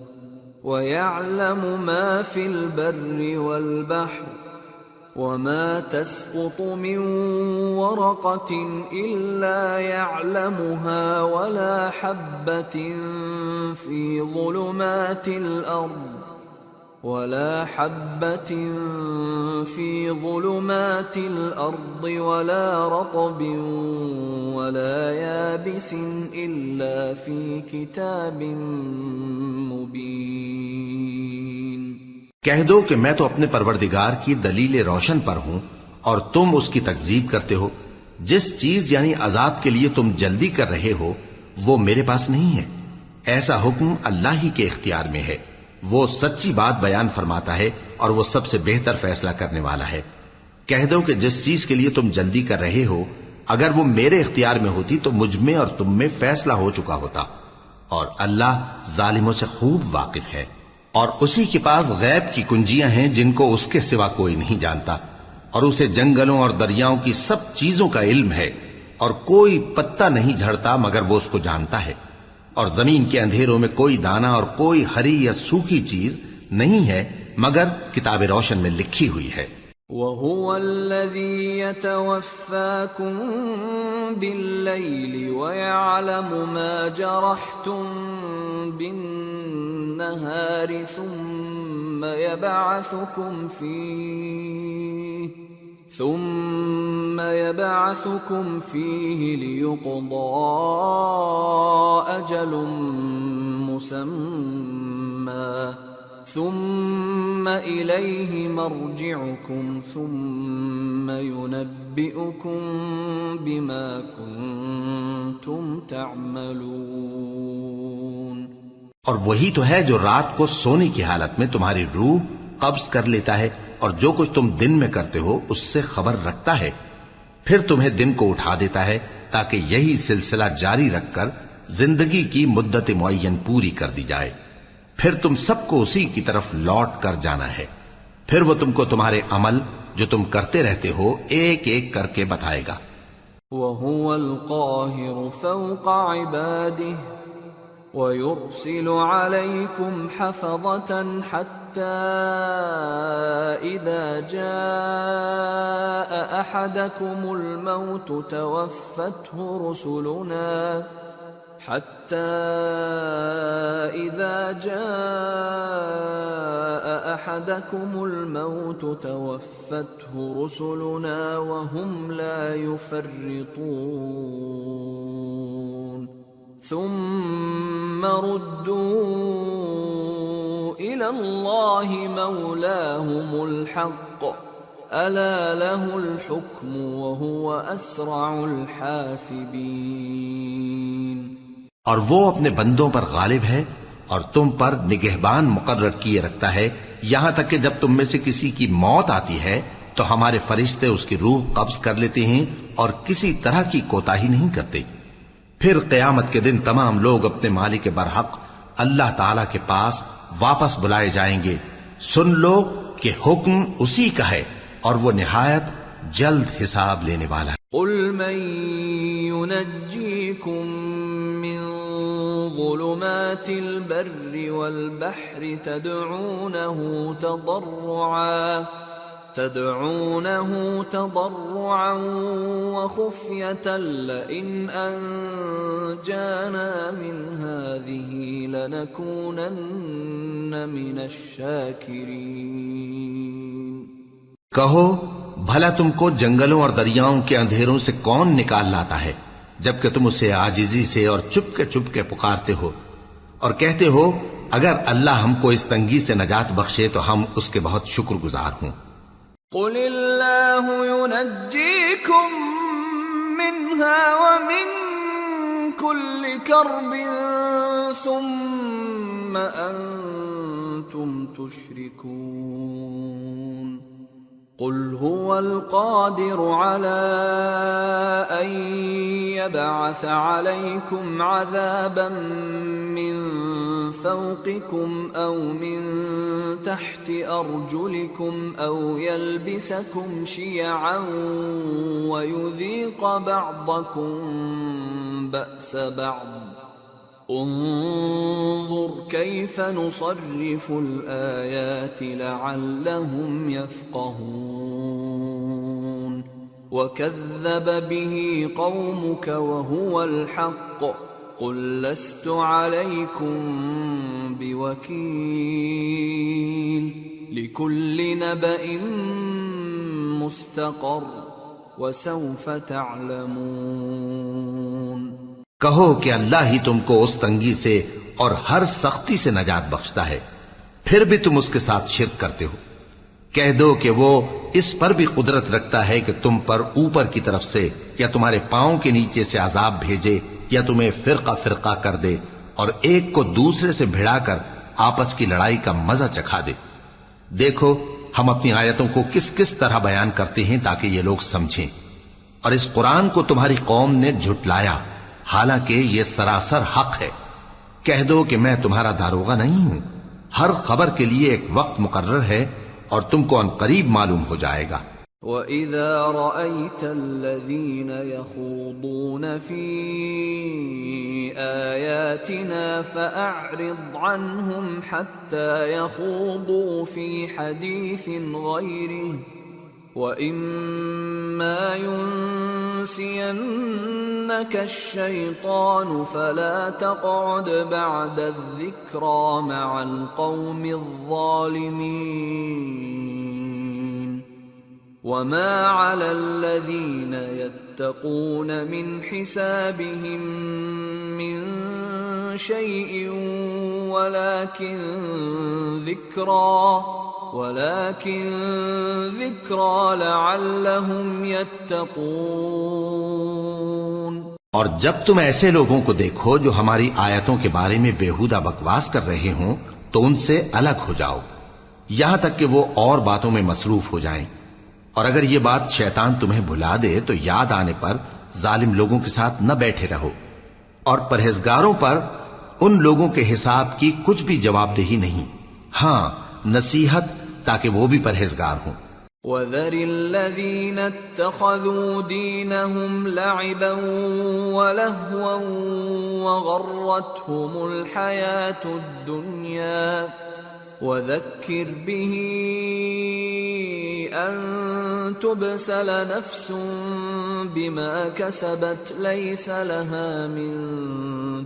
ويعلم ما في البر والبحر وما تسقط من ورقة إلا يعلمها ولا حبة في ظلمات الأرض ولا رطب ولا يابس إلا في كتاب مبين۔ کہہ دو کہ میں تو اپنے پروردگار کی دلیل روشن پر ہوں اور تم اس کی تکذیب کرتے ہو۔ جس چیز یعنی عذاب کے لیے تم جلدی کر رہے ہو وہ میرے پاس نہیں ہے، ایسا حکم اللہ ہی کے اختیار میں ہے۔ وہ سچی بات بیان فرماتا ہے اور وہ سب سے بہتر فیصلہ کرنے والا ہے۔ کہہ دو کہ جس چیز کے لیے تم جلدی کر رہے ہو اگر وہ میرے اختیار میں ہوتی تو مجھ میں اور تم میں فیصلہ ہو چکا ہوتا، اور اللہ ظالموں سے خوب واقف ہے۔ اور اسی کے پاس غیب کی کنجیاں ہیں جن کو اس کے سوا کوئی نہیں جانتا، اور اسے جنگلوں اور دریاؤں کی سب چیزوں کا علم ہے، اور کوئی پتا نہیں جھڑتا مگر وہ اس کو جانتا ہے، اور زمین کے اندھیروں میں کوئی دانہ اور کوئی ہری یا سوکھی چیز نہیں ہے مگر کتاب روشن میں لکھی ہوئی ہے۔ وَهُوَ الَّذِي يَتَوَفَّاكُم بِاللَّيْلِ وَيَعْلَمُ مَا جَرَحْتُم بِالنَّهَارِ ثُمَّ يَبْعَثُكُمْ فِيهِ لِيُقْضَىٰ أَجَلٌ مُّسَمًّى ثم إليه مرجعكم ثم ينبئكم بما كنتم تعملون. اور وہی تو ہے جو رات کو سونے کی حالت میں تمہاری روح قبض کر لیتا ہے اور جو کچھ تم دن میں کرتے ہو اس سے خبر رکھتا ہے، پھر تمہیں دن کو اٹھا دیتا ہے تاکہ یہی سلسلہ جاری رکھ کر زندگی کی مدت معین پوری کر دی جائے. پھر تم سب کو اسی کی طرف لوٹ کر جانا ہے، پھر وہ تم کو تمہارے عمل جو تم کرتے رہتے ہو ایک ایک کر کے بتائے گا. وَهُوَ الْقَاهِرُ فَوْقَ عِبَادِهِ وَيُرْسِلُ عَلَيْكُمْ حَفَظَةً حَتَّى إِذَا جَاءَ أَحَدَكُمُ الْمَوْتُ تَوَفَّتْهُ رسلنا وهم لا يفرطون ثم ردوا إلى الله مولاهم الحق ألا له الحكم وهو أسرع الحاسبين. اور وہ اپنے بندوں پر غالب ہے اور تم پر نگہبان مقرر کیے رکھتا ہے یہاں تک کہ جب تم میں سے کسی کی موت آتی ہے تو ہمارے فرشتے اس کی روح قبض کر لیتے ہیں اور کسی طرح کی کوتاہی نہیں کرتے. پھر قیامت کے دن تمام لوگ اپنے مالک برحق اللہ تعالی کے پاس واپس بلائے جائیں گے. سن لو کہ حکم اسی کا ہے اور وہ نہایت جلد حساب لینے والا ہے. قل من ينجيكم من ظلمات البر والبحر تدعونه تضرعا وخفية لئن أنجانا من هذه لنكونن من الشاكرين. کہو بھلا تم کو جنگلوں اور دریاؤں کے اندھیروں سے کون نکال لاتا ہے جبکہ تم اسے عاجزی سے اور چپ کے پکارتے ہو اور کہتے ہو اگر اللہ ہم کو اس تنگی سے نجات بخشے تو ہم اس کے بہت شکر گزار ہوں. قل اللہ ينجيكم منها ومن كل كرب ثم أنتم تشركون. قل هو القادر على أن يبعث عليكم عذابا من فوقكم أو من تحت أرجلكم أو يلبسكم شيعا ويذيق بعضكم بأس بعض. انظر كيف نصرف الآيات لعلهم يفقهون. وكذب به قومك وهو الحق قل لست عليكم بوكيل لكل نبأ مستقر وسوف تعلمون. کہو کہ اللہ ہی تم کو اس تنگی سے اور ہر سختی سے نجات بخشتا ہے پھر بھی تم اس کے ساتھ شرک کرتے ہو. کہہ دو کہ وہ اس پر بھی قدرت رکھتا ہے کہ تم پر اوپر کی طرف سے یا تمہارے پاؤں کے نیچے سے عذاب بھیجے یا تمہیں فرقہ فرقہ کر دے اور ایک کو دوسرے سے بھڑا کر آپس کی لڑائی کا مزہ چکھا دے. دیکھو ہم اپنی آیتوں کو کس کس طرح بیان کرتے ہیں تاکہ یہ لوگ سمجھیں. اور اس قرآن کو تمہاری قوم نے جھٹلایا حالانکہ یہ سراسر حق ہے. کہہ دو کہ میں تمہارا داروغہ نہیں ہوں. ہر خبر کے لیے ایک وقت مقرر ہے اور تم کو ان قریب معلوم ہو جائے گا. وَإِذَا رَأَيْتَ الَّذِينَ يَخُوضُونَ فِي آيَاتِنَا فَأَعْرِضْ عَنْهُمْ حَتَّى يَخُوضُوا فِي حَدِيثٍ غَيْرِهِ وَإِمَّا يُنْسِيَنَّكَ الشَّيْطَانُ فَلَا تَقْعُدْ بَعْدَ الذِّكْرَى مَعَ الْقَوْمِ الظَّالِمِينَ وَمَا عَلَى الَّذِينَ يَتَّقُونَ مِنْ حِسَابِهِمْ مِنْ شَيْءٍ وَلَكِنْ ذِكْرَى لَعَلَّهُمْ يَتَّقُونَ۔ اور جب تم ایسے لوگوں کو دیکھو جو ہماری آیتوں کے بارے میں بےہودہ بکواس کر رہے ہوں تو ان سے الگ ہو جاؤ یہاں تک کہ وہ اور باتوں میں مصروف ہو جائیں، اور اگر یہ بات شیطان تمہیں بھلا دے تو یاد آنے پر ظالم لوگوں کے ساتھ نہ بیٹھے رہو، اور پرہیزگاروں پر ان لوگوں کے حساب کی کچھ بھی جواب دہی نہیں، ہاں نصیحت تاکہ وہ بھی پرہیزگار ہوں۔ وَذَرِ الَّذِينَ اتَّخَذُوا دِينَهُمْ لَعِبًا وَلَهْوًا وَغَرَّتْهُمُ الْحَيَاةُ الدُّنْيَا وَذَكِّرْ بِهِ أَن تُبْسَلَ نَفْسٌ بِمَا كَسَبَتْ لَيْسَ لَهَا مِن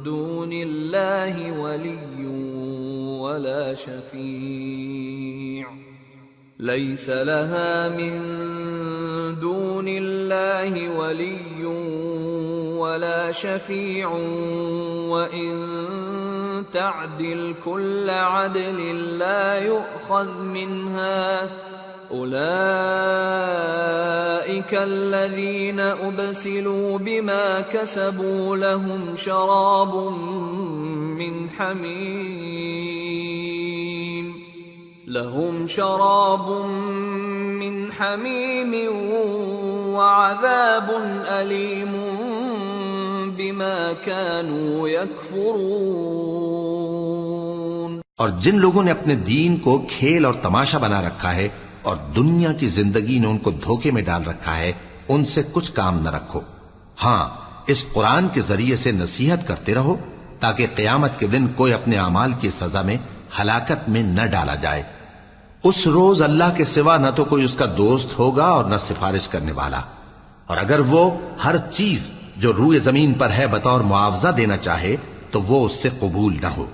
دُونِ اللَّهِ وَلِيٌّ وَلَا شَفِيعٌ لَيْسَ لَهَا مِن دُونِ اللَّهِ وَلِيٌّ وَلَا شَفِيعٌ وَإِن تَعْدِلْ كُلَّ عَدْلٍ لَّا يُؤْخَذْ مِنْهَا أُولَئِكَ الَّذِينَ أُبْسِلُوا بِمَا كَسَبُوا لَهُمْ شَرَابٌ من حميم وعذاب أليم بما كانوا يكفرون۔ اور جن لوگوں نے اپنے دین کو کھیل اور تماشا بنا رکھا ہے اور دنیا کی زندگی نے ان کو دھوکے میں ڈال رکھا ہے، ان سے کچھ کام نہ رکھو، ہاں اس قرآن کے ذریعے سے نصیحت کرتے رہو تاکہ قیامت کے دن کوئی اپنے اعمال کی سزا میں ہلاکت میں نہ ڈالا جائے۔ اس روز اللہ کے سوا نہ تو کوئی اس کا دوست ہوگا اور نہ سفارش کرنے والا، اور اگر وہ ہر چیز جو روئے زمین پر ہے بطور معاوضہ دینا چاہے تو وہ اس سے قبول نہ ہو۔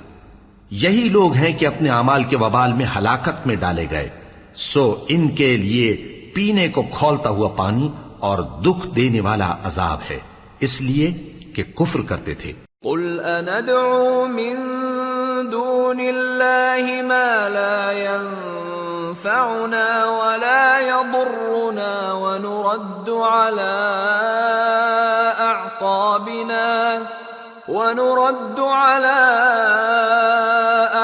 یہی لوگ ہیں کہ اپنے اعمال کے وبال میں ہلاکت میں ڈالے گئے، سو ان کے لیے پینے کو کھولتا ہوا پانی اور دکھ دینے والا عذاب ہے، اس لیے کہ کفر کرتے تھے۔ قل أندعو من دون الله ما لا ينفعنا ولا يضرنا ونرد على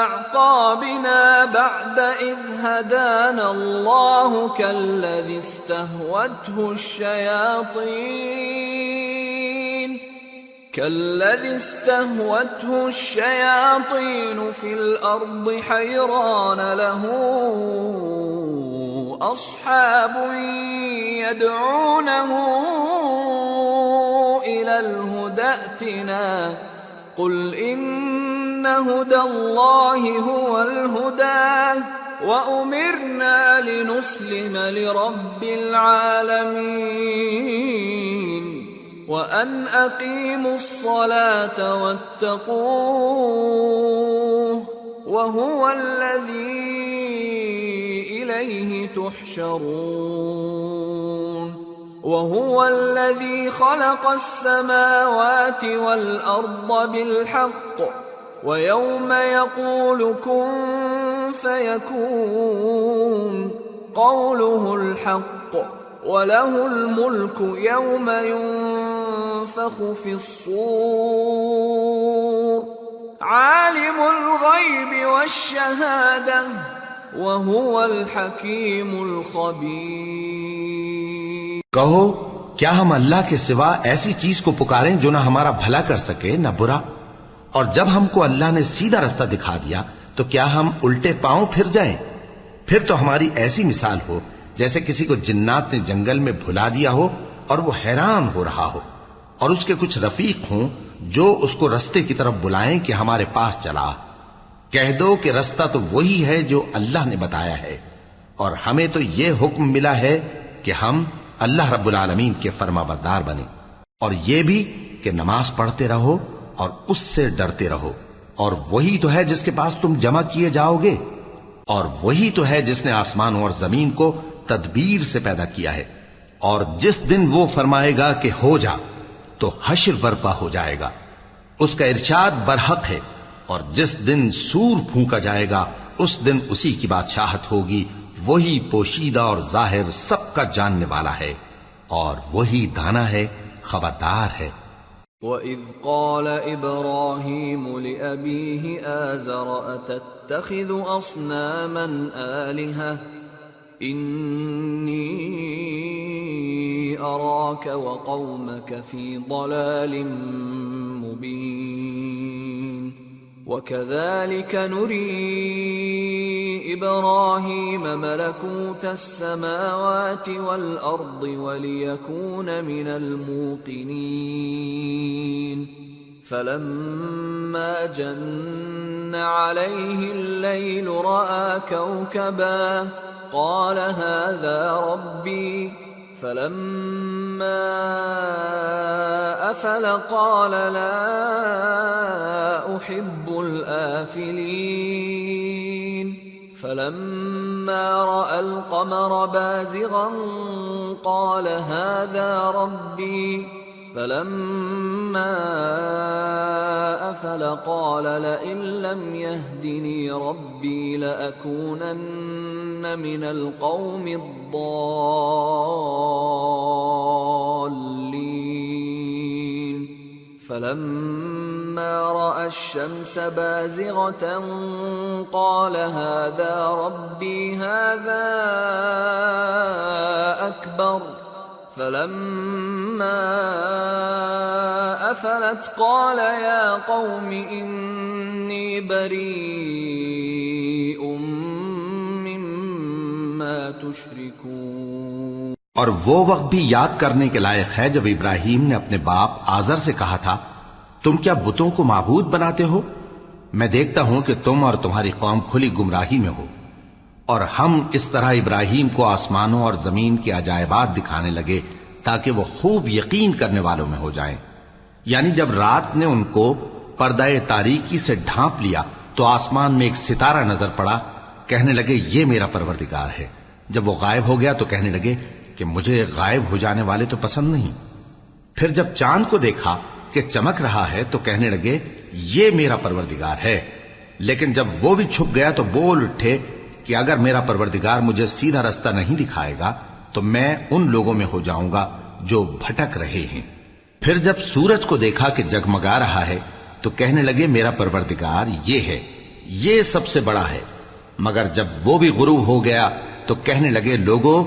أعقابنا بعد إذ هدانا الله كالذي استهوته الشياطين في الأرض حيران له أصحاب يدعونه إلى الهدى ائتنا قل إن هدى الله هو الهدى وأمرنا لنسلم لرب العالمين وَأَنْ أَقِيمُوا الصَّلَاةَ وَاتَّقُوهُ وَهُوَ الَّذِي إِلَيْهِ تُحْشَرُونَ وَهُوَ الَّذِي خَلَقَ السَّمَاوَاتِ وَالْأَرْضَ بِالْحَقِّ وَيَوْمَ يَقُولُ كُن فَيَكُونُ قَوْلُهُ الْحَقُّ وَلَهُ الْمُلْكُ يَوْمَ يُنفَخُ فِي الصُّورِ عَالِمُ الْغَيْبِ وَالشَّهَادَةِ وَهُوَ الْحَكِيمُ الْخَبِيرُ۔ کہو کیا ہم اللہ کے سوا ایسی چیز کو پکاریں جو نہ ہمارا بھلا کر سکے نہ برا؟ اور جب ہم کو اللہ نے سیدھا رستہ دکھا دیا تو کیا ہم الٹے پاؤں پھر جائیں؟ پھر تو ہماری ایسی مثال ہو جیسے کسی کو جنات نے جنگل میں بھلا دیا ہو اور وہ حیران ہو رہا ہو، اور اس کے کچھ رفیق ہوں جو اس کو رستے کی طرف بلائیں کہ ہمارے پاس چلا۔ کہہ دو کہ رستہ تو وہی ہے جو اللہ نے بتایا ہے، اور ہمیں تو یہ حکم ملا ہے کہ ہم اللہ رب العالمین کے فرما بردار بنیں، اور یہ بھی کہ نماز پڑھتے رہو اور اس سے ڈرتے رہو، اور وہی تو ہے جس کے پاس تم جمع کیے جاؤ گے، اور وہی تو ہے جس نے آسمانوں اور زمین کو تدبیر سے پیدا کیا ہے، اور جس دن وہ فرمائے گا کہ ہو جا تو حشر برپا ہو جائے گا، اس کا ارشاد برحق ہے، اور جس دن سور پھونکا جائے گا اس دن اسی کی بادشاہت ہوگی، وہی پوشیدہ اور ظاہر سب کا جاننے والا ہے، اور وہی دانا ہے، خبردار ہے۔ وَإِذْ قَالَ إِبْرَاهِيمُ لِأَبِيهِ آزَرَ أَتَتَّخِذُ أَصْنَامًا آلِهَةً إِنِّي أَرَاكَ وَقَوْمَكَ فِي ضَلَالٍ مُبِينٍ وَكَذَلِكَ نُرِي إِبْرَاهِيمَ مَلَكُوتَ السَّمَاوَاتِ وَالْأَرْضِ وَلِيَكُونَ مِنَ الْمُوقِنِينَ فَلَمَّا جَنَّ عَلَيْهِ اللَّيْلُ رَأَى كَوْكَبًا قَالَ هَذَا رَبِّي فَلَمَّا أَفَلَ قَالَ لَا أُحِبُّ الْآفِلِينَ فَلَمَّا رَأَى الْقَمَرَ بَازِغًا قَالَ هَذَا رَبِّي فَلَمَّا أَفَلَ قَالَ لَئِن لَّمْ يَهْدِنِي رَبِّي لَأَكُونَنَّ مِنَ الْقَوْمِ الضَّالِّينَ فَلَمَّا رَأَى الشَّمْسَ بَازِغَةً قَالَ هَذَا رَبِّي هَذَا أَكْبَرُ فَلَمَّا أَفَلَتْ قَالَ يَا قَوْمِ إِنِّي بَرِيءٌ مِّمَّا تُشْرِكُونَ۔ اور وہ وقت بھی یاد کرنے کے لائق ہے جب ابراہیم نے اپنے باپ آزر سے کہا تھا، تم کیا بتوں کو معبود بناتے ہو؟ میں دیکھتا ہوں کہ تم اور تمہاری قوم کھلی گمراہی میں ہو۔ اور ہم اس طرح ابراہیم کو آسمانوں اور زمین کے عجائبات دکھانے لگے تاکہ وہ خوب یقین کرنے والوں میں ہو جائیں۔ یعنی جب رات نے ان کو پردہ تاریکی سے ڈھانپ لیا تو آسمان میں ایک ستارہ نظر پڑا، کہنے لگے یہ میرا پروردگار ہے۔ جب وہ غائب ہو گیا تو کہنے لگے کہ مجھے غائب ہو جانے والے تو پسند نہیں۔ پھر جب چاند کو دیکھا کہ چمک رہا ہے تو کہنے لگے یہ میرا پروردگار ہے۔ لیکن جب وہ بھی چھپ گیا تو بول اٹھے کہ اگر میرا پروردگار مجھے سیدھا رستہ نہیں دکھائے گا تو میں ان لوگوں میں ہو جاؤں گا جو بھٹک رہے ہیں۔ پھر جب سورج کو دیکھا کہ جگمگا رہا ہے تو کہنے لگے میرا پروردگار یہ ہے، یہ سب سے بڑا ہے۔ مگر جب وہ بھی غروب ہو گیا تو کہنے لگے لوگو،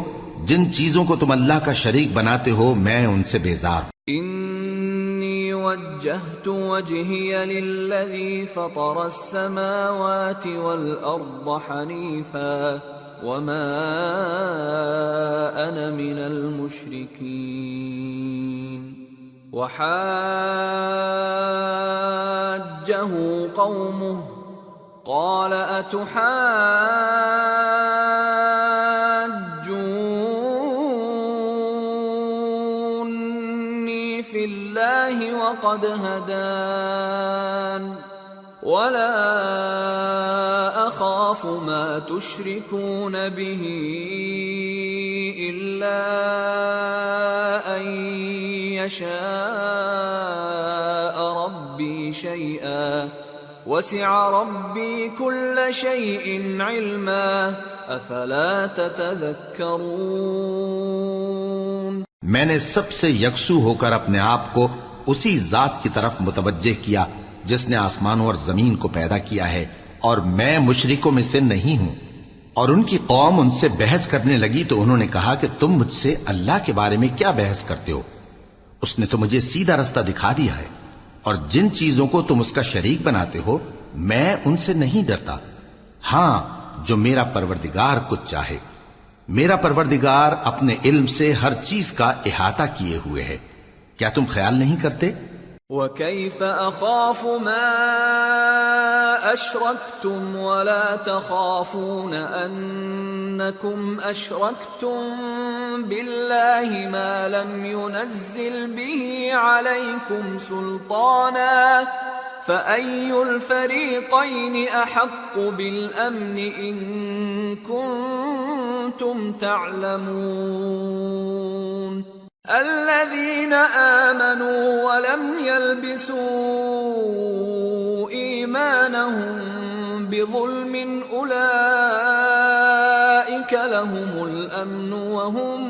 جن چیزوں کو تم اللہ کا شریک بناتے ہو میں ان سے بیزار ہوں۔ انی وجہت وجہی للذی فطر السماوات والارض حنیفا وما انا من المشرکین وحاجہ قومه قال اتحاجونی فی اللہ وقد هدان ولا اخاف ما تشركون به الا ان يشاء ربي شيئا وسع ربي كل شيء علما افلا تتذكرون۔ میں نے سب سے یکسو ہو کر اپنے آپ کو اسی ذات کی طرف متوجہ کیا جس نے آسمانوں اور زمین کو پیدا کیا ہے، اور میں مشرکوں میں سے نہیں ہوں۔ اور ان کی قوم ان سے بحث کرنے لگی تو انہوں نے کہا کہ تم مجھ سے اللہ کے بارے میں کیا بحث کرتے ہو؟ اس نے تو مجھے سیدھا رستہ دکھا دیا ہے، اور جن چیزوں کو تم اس کا شریک بناتے ہو میں ان سے نہیں ڈرتا، ہاں جو میرا پروردگار کچھ چاہے۔ میرا پروردگار اپنے علم سے ہر چیز کا احاطہ کیے ہوئے ہے۔ کیا تم خیال نہیں کرتے وَكَيْفَ أَخَافُ مَا أَشْرَكْتُمْ وَلَا تَخَافُونَ أَنَّكُمْ أَشْرَكْتُمْ بِاللَّهِ مَا لَمْ يُنَزِّلْ بِهِ عَلَيْكُمْ سُلْطَانًا فَأَيُّ الْفَرِيقَيْنِ أَحَقُّ بِالْأَمْنِ إِن كُنتُمْ تَعْلَمُونَ الَّذِينَ آمَنُوا وَلَمْ يَلْبِسُوا إِيمَانَهُم بِظُلْمٍ أُولَئِكَ لَهُمُ الْأَمْنُ وَهُمْ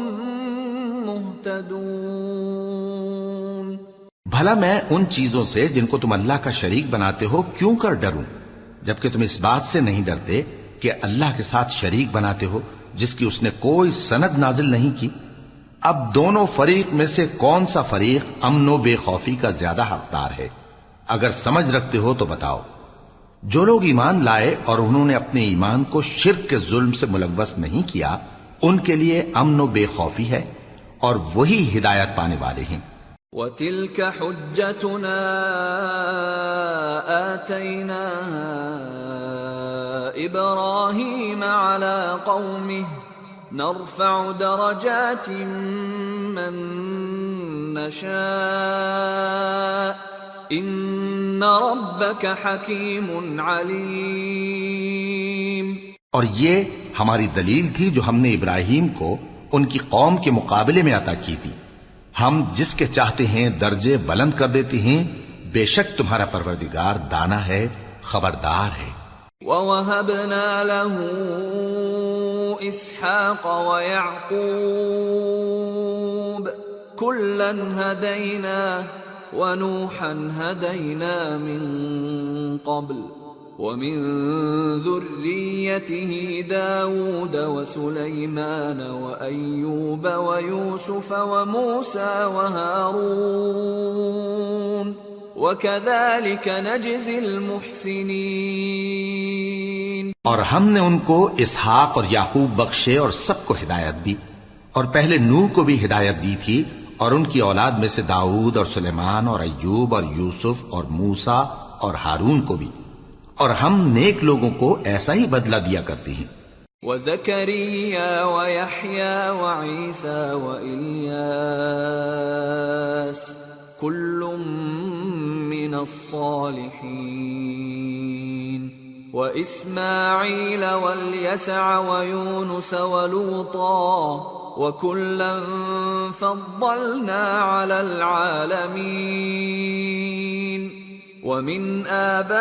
مُهْتَدُونَ۔ بھلا میں ان چیزوں سے جن کو تم اللہ کا شریک بناتے ہو کیوں کر ڈروں، جبکہ تم اس بات سے نہیں ڈرتے کہ اللہ کے ساتھ شریک بناتے ہو جس کی اس نے کوئی سند نازل نہیں کی۔ اب دونوں فریق میں سے کون سا فریق امن و بے خوفی کا زیادہ حقدار ہے؟ اگر سمجھ رکھتے ہو تو بتاؤ۔ جو لوگ ایمان لائے اور انہوں نے اپنے ایمان کو شرک کے ظلم سے ملوث نہیں کیا، ان کے لیے امن و بے خوفی ہے اور وہی ہدایت پانے والے ہیں۔ وَتِلْكَ حُجَّتُنَا آتَيْنَاهَا إِبْرَاهِيمَ عَلَى قَوْمِهِ نَرْفَعُ دَرَجَاتٍ مَّن نَّشَاءُ إِنَّ رَبَّكَ حَكِيمٌ عَلِيمٌ۔ اور یہ ہماری دلیل تھی جو ہم نے ابراہیم کو ان کی قوم کے مقابلے میں عطا کی تھی، ہم جس کے چاہتے ہیں درجے بلند کر دیتے ہیں، بے شک تمہارا پروردگار دانا ہے، خبردار ہے۔ وَوَهَبْنَا لَهُ إِسْحَاقَ وَيَعْقُوبَ كُلًّا هَدَيْنَا وَنُوحًا هَدَيْنَا مِن قَبْلُ وَمِن ذُرِّيَّتِهِ دَاوُودَ وَسُلَيْمَانَ وَأَيُّوبَ وَيُوسُفَ وَمُوسَى وَهَارُونَ وَكَذَلِكَ نَجْزِي الْمُحْسِنِينَ۔ اور ہم نے ان کو اسحاق اور یعقوب بخشے اور سب کو ہدایت دی، اور پہلے نوح کو بھی ہدایت دی تھی، اور ان کی اولاد میں سے داؤد اور سلیمان اور ایوب اور یوسف اور موسیٰ اور ہارون کو بھی، اور ہم نیک لوگوں کو ایسا ہی بدلہ دیا کرتے ہیں۔ وَزَكَرِيَّا وَيَحْيَا وَعِيسَى وَإِلْيَاسَ كُلٌّ مِّنَ الصَّالِحِينَ وَإِسْمَاعِيلَ وَالْيَسَعَ وَيُونُسَ وَلُوطًا وَكُلًّا فَضَّلْنَا عَلَى الْعَالَمِينَ وَمِنْ آبَائِهِمْ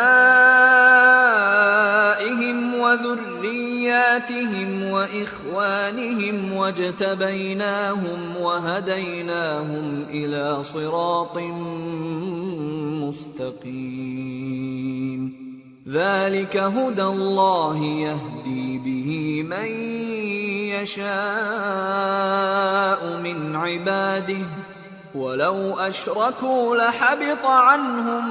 وَذُرِّيَّاتِهِمْ وَإِخْوَانِهِمْ وَاجْتَبَيْنَاهُمْ وَهَدَيْنَاهُمْ إِلَى صِرَاطٍ مُسْتَقِيمٍ ذَلِكَ هُدَى اللَّهِ يَهْدِي بِهِ مَن يَشَاءُ مِنْ عِبَادِهِ وَلَوْ أَشْرَكُوا لَحَبِطَ عَنْهُمْ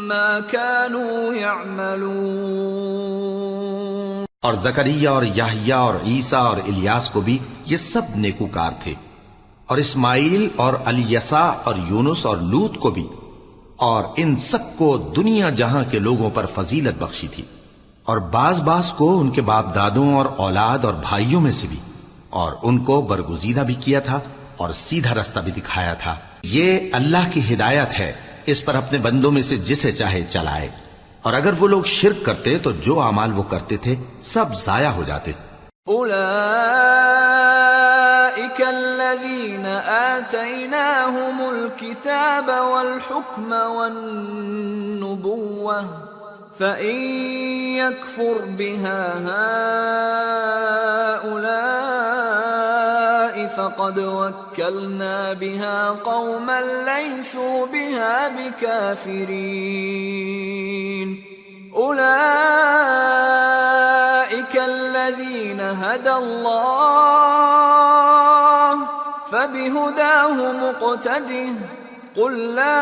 مَا كَانُوا يَعْمَلُونَ۔ اور زکریا اور یحییٰ اور عیسیٰ اور الیاس کو بھی یہ سب نیکوکار تھے، اور اسماعیل اور الیسع اور یونس اور لوط کو بھی، اور ان سب کو دنیا جہاں کے لوگوں پر فضیلت بخشی تھی، اور بعض کو ان کے باپ دادوں اور اولاد اور بھائیوں میں سے بھی، اور ان کو برگزیدہ بھی کیا تھا اور سیدھا رستہ بھی دکھایا تھا۔ یہ اللہ کی ہدایت ہے، اس پر اپنے بندوں میں سے جسے چاہے چلائے، اور اگر وہ لوگ شرک کرتے تو جو اعمال وہ کرتے تھے سب ضائع ہو جاتے۔ أولئك الذين آتيناهم الكتاب والحكم والنبوة فإن يكفر بها هؤلاء فقد وكلنا بها قوما ليسوا بها بكافرين أولئك الذين هدى الله فبهداه مقتده قل لا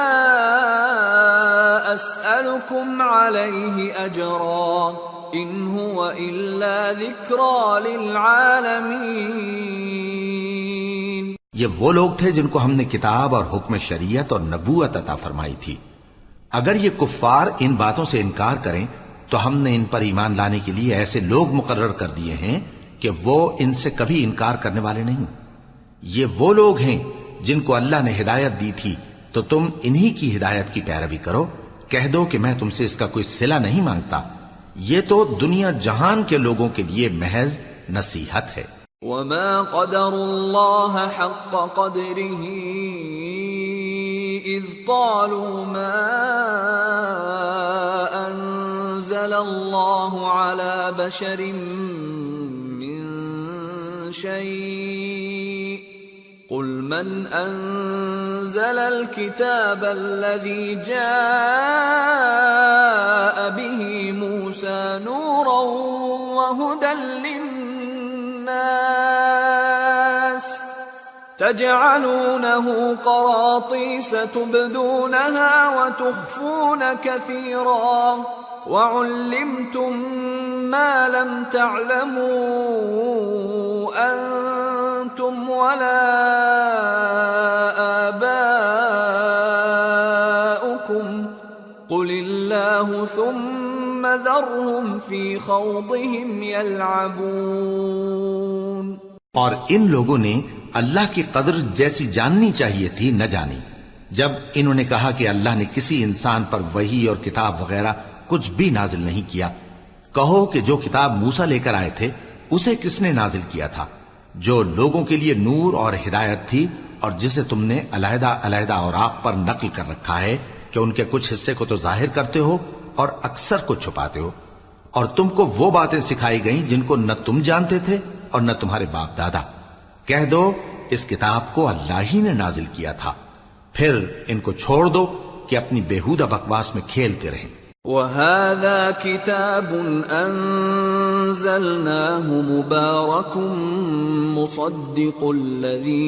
أسألكم عليه أجرا إن هو إلا ذكرى للعالمين۔ یہ وہ لوگ تھے جن کو ہم نے کتاب اور حکم شریعت اور نبوت عطا فرمائی تھی. اگر یہ کفار ان باتوں سے انکار کریں تو ہم نے ان پر ایمان لانے کے لیے ایسے لوگ مقرر کر دیے ہیں کہ وہ ان سے کبھی انکار کرنے والے نہیں. یہ وہ لوگ ہیں جن کو اللہ نے ہدایت دی تھی تو تم انہی کی ہدایت کی پیروی کرو. کہہ دو کہ میں تم سے اس کا کوئی صلہ نہیں مانگتا، یہ تو دنیا جہان کے لوگوں کے لیے محض نصیحت ہے. وما قدر الله حق قدره إذ قالوا ما أنزل الله على بشر من شيء قل من أنزل الكتاب الذي جاء به موسى نورا وهدى للناس تجعلونه قراطيس تبدونها وتخفون كثيرا وعلمتم ما لم تعلموا أنتم ولا آباؤكم قل الله ثم ذرهم في خوضهم يلعبون. اور ان لوگوں نے اللہ کی قدر جیسی جاننی چاہیے تھی نہ جانی جب انہوں نے کہا کہ اللہ نے کسی انسان پر وحی اور کتاب وغیرہ کچھ بھی نازل نہیں کیا. کہو کہ جو کتاب موسیٰ لے کر آئے تھے اسے کس نے نازل کیا تھا، جو لوگوں کے لیے نور اور ہدایت تھی، اور جسے تم نے علیحدہ علیحدہ اوراق پر نقل کر رکھا ہے کہ ان کے کچھ حصے کو تو ظاہر کرتے ہو اور اکثر کو چھپاتے ہو. اور تم کو وہ باتیں سکھائی گئیں جن کو نہ تم جانتے تھے اور نہ تمہارے باپ دادا. کہہ دو اس کتاب کو اللہ ہی نے نازل کیا تھا، پھر ان کو چھوڑ دو کہ اپنی بیہودہ بکواس میں کھیلتے رہیں. وَهَذَا كِتَابٌ أَنزَلْنَاهُ مُبَارَكٌ مُصَدِّقُ الَّذِي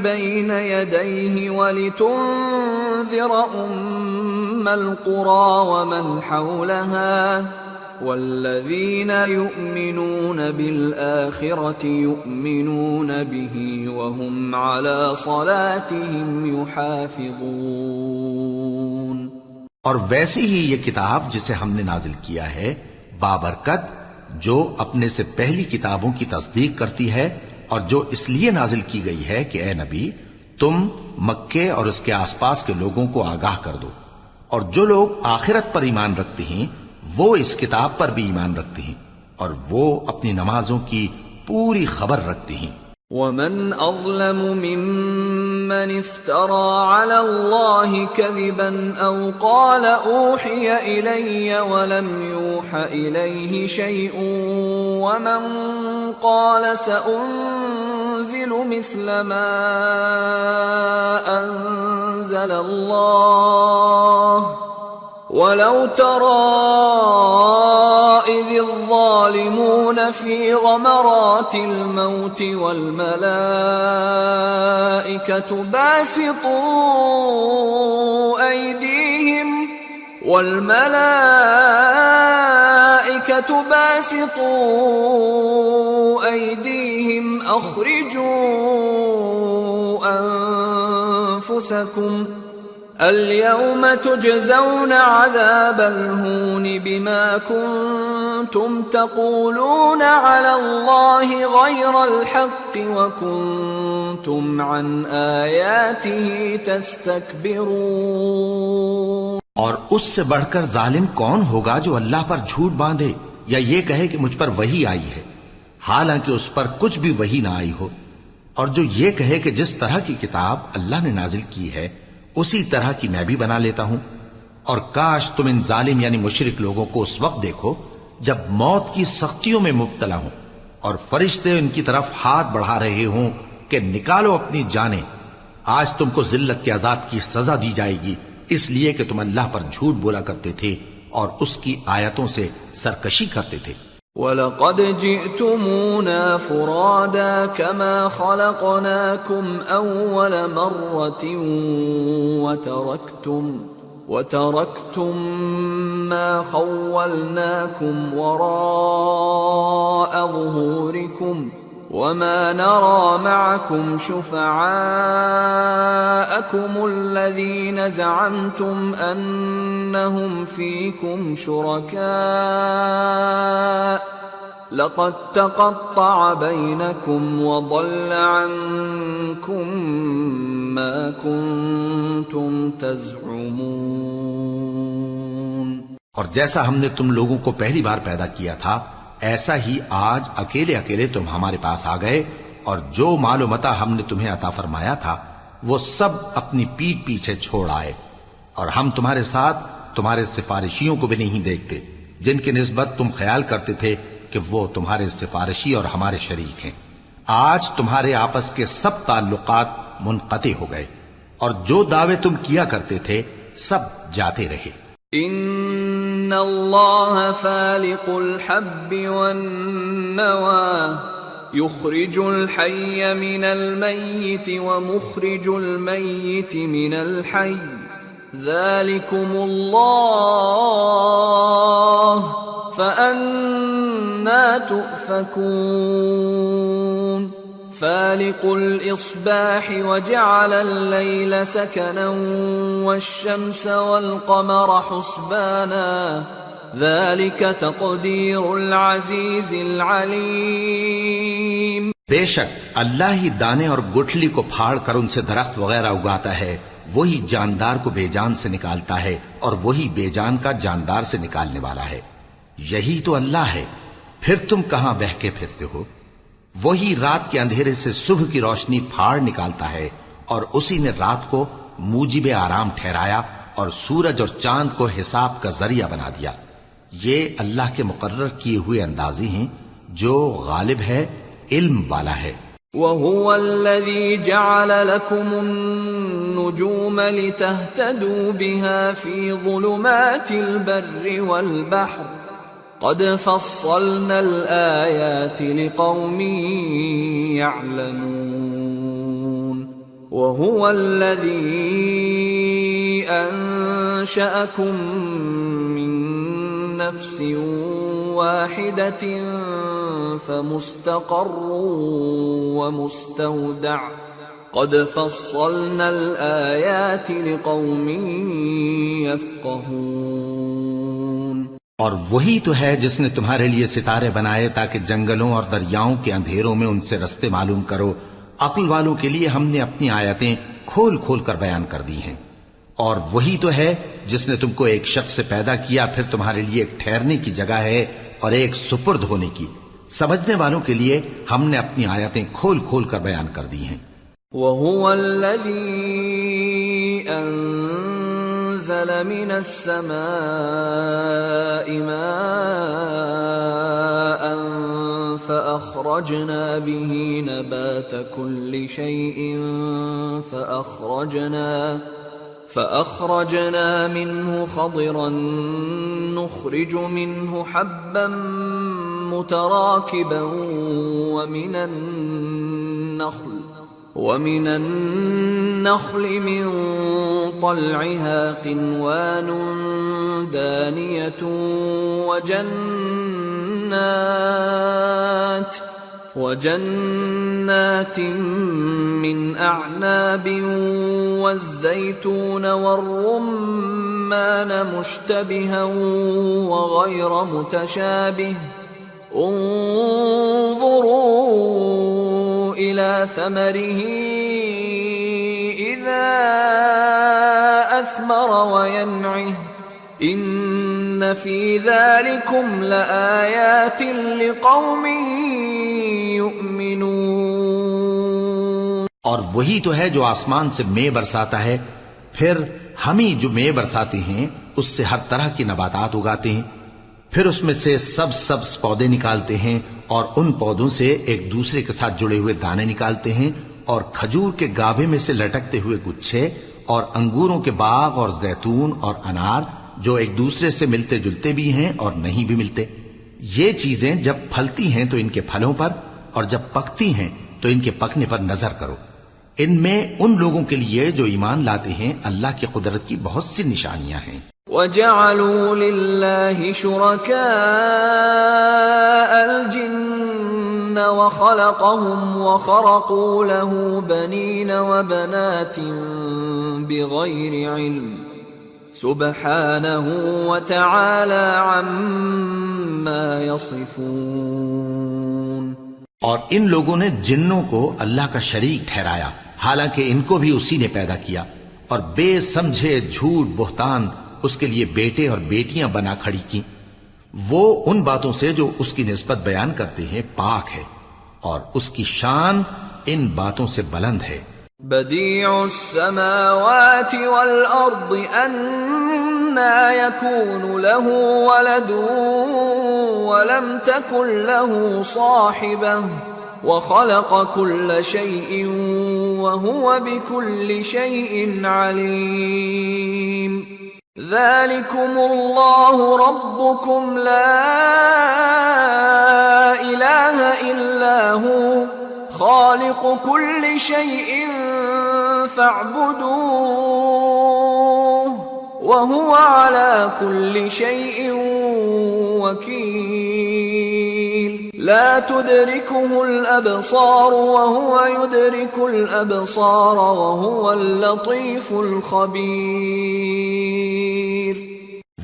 بَيْنَ يَدَيْهِ وَلِتُنذِرَ أُمَّ الْقُرَى وَمَنْ حَوْلَهَا وَالَّذِينَ يُؤْمِنُونَ بِالْآخِرَةِ يُؤْمِنُونَ بِهِ وَهُمْ عَلَى صَلَاتِهِمْ يُحَافِظُونَ. اور ویسی ہی یہ کتاب جسے ہم نے نازل کیا ہے بابرکت، جو اپنے سے پہلی کتابوں کی تصدیق کرتی ہے، اور جو اس لیے نازل کی گئی ہے کہ اے نبی تم مکے اور اس کے آس پاس کے لوگوں کو آگاہ کر دو. اور جو لوگ آخرت پر ایمان رکھتے ہیں وہ اس کتاب پر بھی ایمان رکھتے ہیں اور وہ اپنی نمازوں کی پوری خبر رکھتے ہیں. وَمَنْ أَظْلَمُ مِمَّنِ افْتَرَى عَلَى اللَّهِ كَذِبًا أَوْ قَالَ أُوحِيَ إِلَيَّ وَلَمْ يُوحَ إِلَيْهِ شَيْءٌ وَمَنْ قَالَ سَأُنزِلُ مِثْلَ مَا أَنزَلَ اللَّهُ وَلَوْ تَرَى إِذِ الظَّالِمُونَ فِي غَمَرَاتِ الْمَوْتِ وَالْمَلَائِكَةُ باسطوا أيديهم أخرجوا أنفسكم اليوم تجزون عذاب الهون بما كنتم تقولون على الله غير الحق وكنتم عن آياته تستكبرون. اور اس سے بڑھ کر ظالم کون ہوگا جو اللہ پر جھوٹ باندھے یا یہ کہے کہ مجھ پر وحی آئی ہے حالانکہ اس پر کچھ بھی وحی نہ آئی ہو، اور جو یہ کہے کہ جس طرح کی کتاب اللہ نے نازل کی ہے اسی طرح کی میں بھی بنا لیتا ہوں. اور کاش تم ان ظالم یعنی مشرک لوگوں کو اس وقت دیکھو جب موت کی سختیوں میں مبتلا ہوں اور فرشتے ان کی طرف ہاتھ بڑھا رہے ہوں کہ نکالو اپنی جانیں، آج تم کو ذلت کے عذاب کی سزا دی جائے گی اس لیے کہ تم اللہ پر جھوٹ بولا کرتے تھے اور اس کی آیتوں سے سرکشی کرتے تھے. وَلَقَدْ جِئْتُمُونَا فُرَادَى كَمَا خَلَقْنَاكُمْ أَوَّلَ مَرَّةٍ وَتَرَكْتُم مَّا خَوَّلْنَاكُمْ وَرَاءَ ظُهُورِكُمْ وَمَا نَرَىٰ مَعَكُمْ شُفَعَاءَكُمُ الَّذِينَ زَعَمْتُمْ أَنَّهُمْ فِيكُمْ شُرَكَاءُ لَقَد تَّقَطَّعَ بَيْنَكُمْ وَضَلَّ عَنكُم مَّا كُنتُمْ تَزْعُمُونَ۔ اور جیسا ہم نے تم لوگوں کو پہلی بار پیدا کیا تھا، ایسا ہی آج اکیلے اکیلے تم ہمارے پاس آ گئے، اور جو مال و متاع ہم نے تمہیں عطا فرمایا تھا وہ سب اپنی پیٹھ پیچھے چھوڑ آئے، اور ہم تمہارے ساتھ تمہارے سفارشیوں کو بھی نہیں دیکھتے جن کی نسبت تم خیال کرتے تھے کہ وہ تمہارے سفارشی اور ہمارے شریک ہیں۔ آج تمہارے آپس کے سب تعلقات منقطع ہو گئے، اور جو دعوے تم کیا کرتے تھے سب جاتے رہے۔ ان اللہ فالق الحب والنوى يخرج الحي من الميت ومخرج الميت من الحي ذلكم الله فأنا تؤفكون فالق الإصباح وجعل الليل سكنا والشمس والقمر حسبانا ذلك تقدير العزيز العليم۔ بے شک اللہ ہی دانے اور گٹھلی کو پھاڑ کر ان سے درخت وغیرہ اگاتا ہے، وہی جاندار کو بے جان سے نکالتا ہے اور وہی بے جان کا جاندار سے نکالنے والا ہے۔ یہی تو اللہ ہے، پھر تم کہاں بہکے پھرتے ہو؟ وہی رات کے اندھیرے سے صبح کی روشنی پھاڑ نکالتا ہے، اور اسی نے رات کو موجب آرام ٹھہرایا اور سورج اور چاند کو حساب کا ذریعہ بنا دیا۔ یہ اللہ کے مقرر کیے ہوئے اندازی ہیں جو غالب ہے، علم والا ہے۔ وَهُوَ الَّذِي جَعَلَ لَكُمُ النُّجُومَ لِتَهْتَدُوا بِهَا فِي ظُلُمَاتِ الْبَرِّ وَالْبَحْرِ قَدْ فَصَّلْنَا الْآيَاتِ لِقَوْمٍ يَعْلَمُونَ وَهُوَ الَّذِي أَنشَأَكُم مِّن نَّفْسٍ وَاحِدَةٍ فَمُسْتَقَرٌّ وَمُسْتَوْدَعٌ قَدْ فَصَّلْنَا الْآيَاتِ لِقَوْمٍ يَفْقَهُونَ۔ اور وہی تو ہے جس نے تمہارے لیے ستارے بنائے تاکہ جنگلوں اور دریاؤں کے اندھیروں میں ان سے رستے معلوم کرو۔ عقل والوں کے لیے ہم نے اپنی آیتیں کھول کھول کر بیان کر دی ہیں۔ اور وہی تو ہے جس نے تم کو ایک شخص سے پیدا کیا، پھر تمہارے لیے ایک ٹھہرنے کی جگہ ہے اور ایک سپرد ہونے کی۔ سمجھنے والوں کے لیے ہم نے اپنی آیتیں کھول کھول کر بیان کر دی ہیں۔ وَهُوَ الَّذِي أَنزَلَ مِنَ السَّمَاءِ مَاءً فَأَخْرَجْنَا بِهِ نَبَاتَ كُلِّ شَيْءٍ فأخرجنا منه خضرا نخرج منه حبا متراكبا ومن النخل من طلعها قنوان دانية وجنات من أعناب والزيتون والرمان مشتبها وغير متشابه انظروا إلى ثمره إذا أثمر وينعه إن في ذلكم لآيات لقوم يؤمنون۔ اور وہی تو ہے جو آسمان سے مے برساتا ہے، پھر ہم ہی جو مے برساتے ہیں اس سے ہر طرح کی نباتات اگاتے ہیں، پھر اس میں سے سبز پودے نکالتے ہیں اور ان پودوں سے ایک دوسرے کے ساتھ جڑے ہوئے دانے نکالتے ہیں، اور کھجور کے گابھے میں سے لٹکتے ہوئے گچھے، اور انگوروں کے باغ اور زیتون اور انار جو ایک دوسرے سے ملتے جلتے بھی ہیں اور نہیں بھی ملتے۔ یہ چیزیں جب پھلتی ہیں تو ان کے پھلوں پر، اور جب پکتی ہیں تو ان کے پکنے پر نظر کرو۔ ان میں ان لوگوں کے لیے جو ایمان لاتے ہیں اللہ کی قدرت کی بہت سی نشانیاں ہیں. وَجَعَلُوا لِلَّهِ شُرَكَاءَ الْجِنَّ وَخَلَقَهُمْ وَخَرَقُوا لَهُ بَنِينَ وَبَنَاتٍ بِغَيْرِ عِلْمٍ سُبْحَانَهُ وَتَعَالَى عَمَّا يَصِفُونَ. اور ان لوگوں نے جنوں کو اللہ کا شریک ٹھہرایا حالانکہ ان کو بھی اسی نے پیدا کیا، اور بے سمجھے جھوٹ بہتان اس کے لیے بیٹے اور بیٹیاں بنا کھڑی کی. وہ ان باتوں سے جو اس کی نسبت بیان کرتے ہیں پاک ہے، اور اس کی شان ان باتوں سے بلند ہے. بديع السماوات والأرض أنى يكون له ولد ولم تكن له صاحبة وخلق كل شيء وهو بكل شيء عليم. ذلكم الله ربكم لا إله إلا هو خالق كل شيء فاعبدوه وهو على كل شيء وكيل. لا تدركه الأبصار وهو يدرك الأبصار وهو اللطيف الخبير.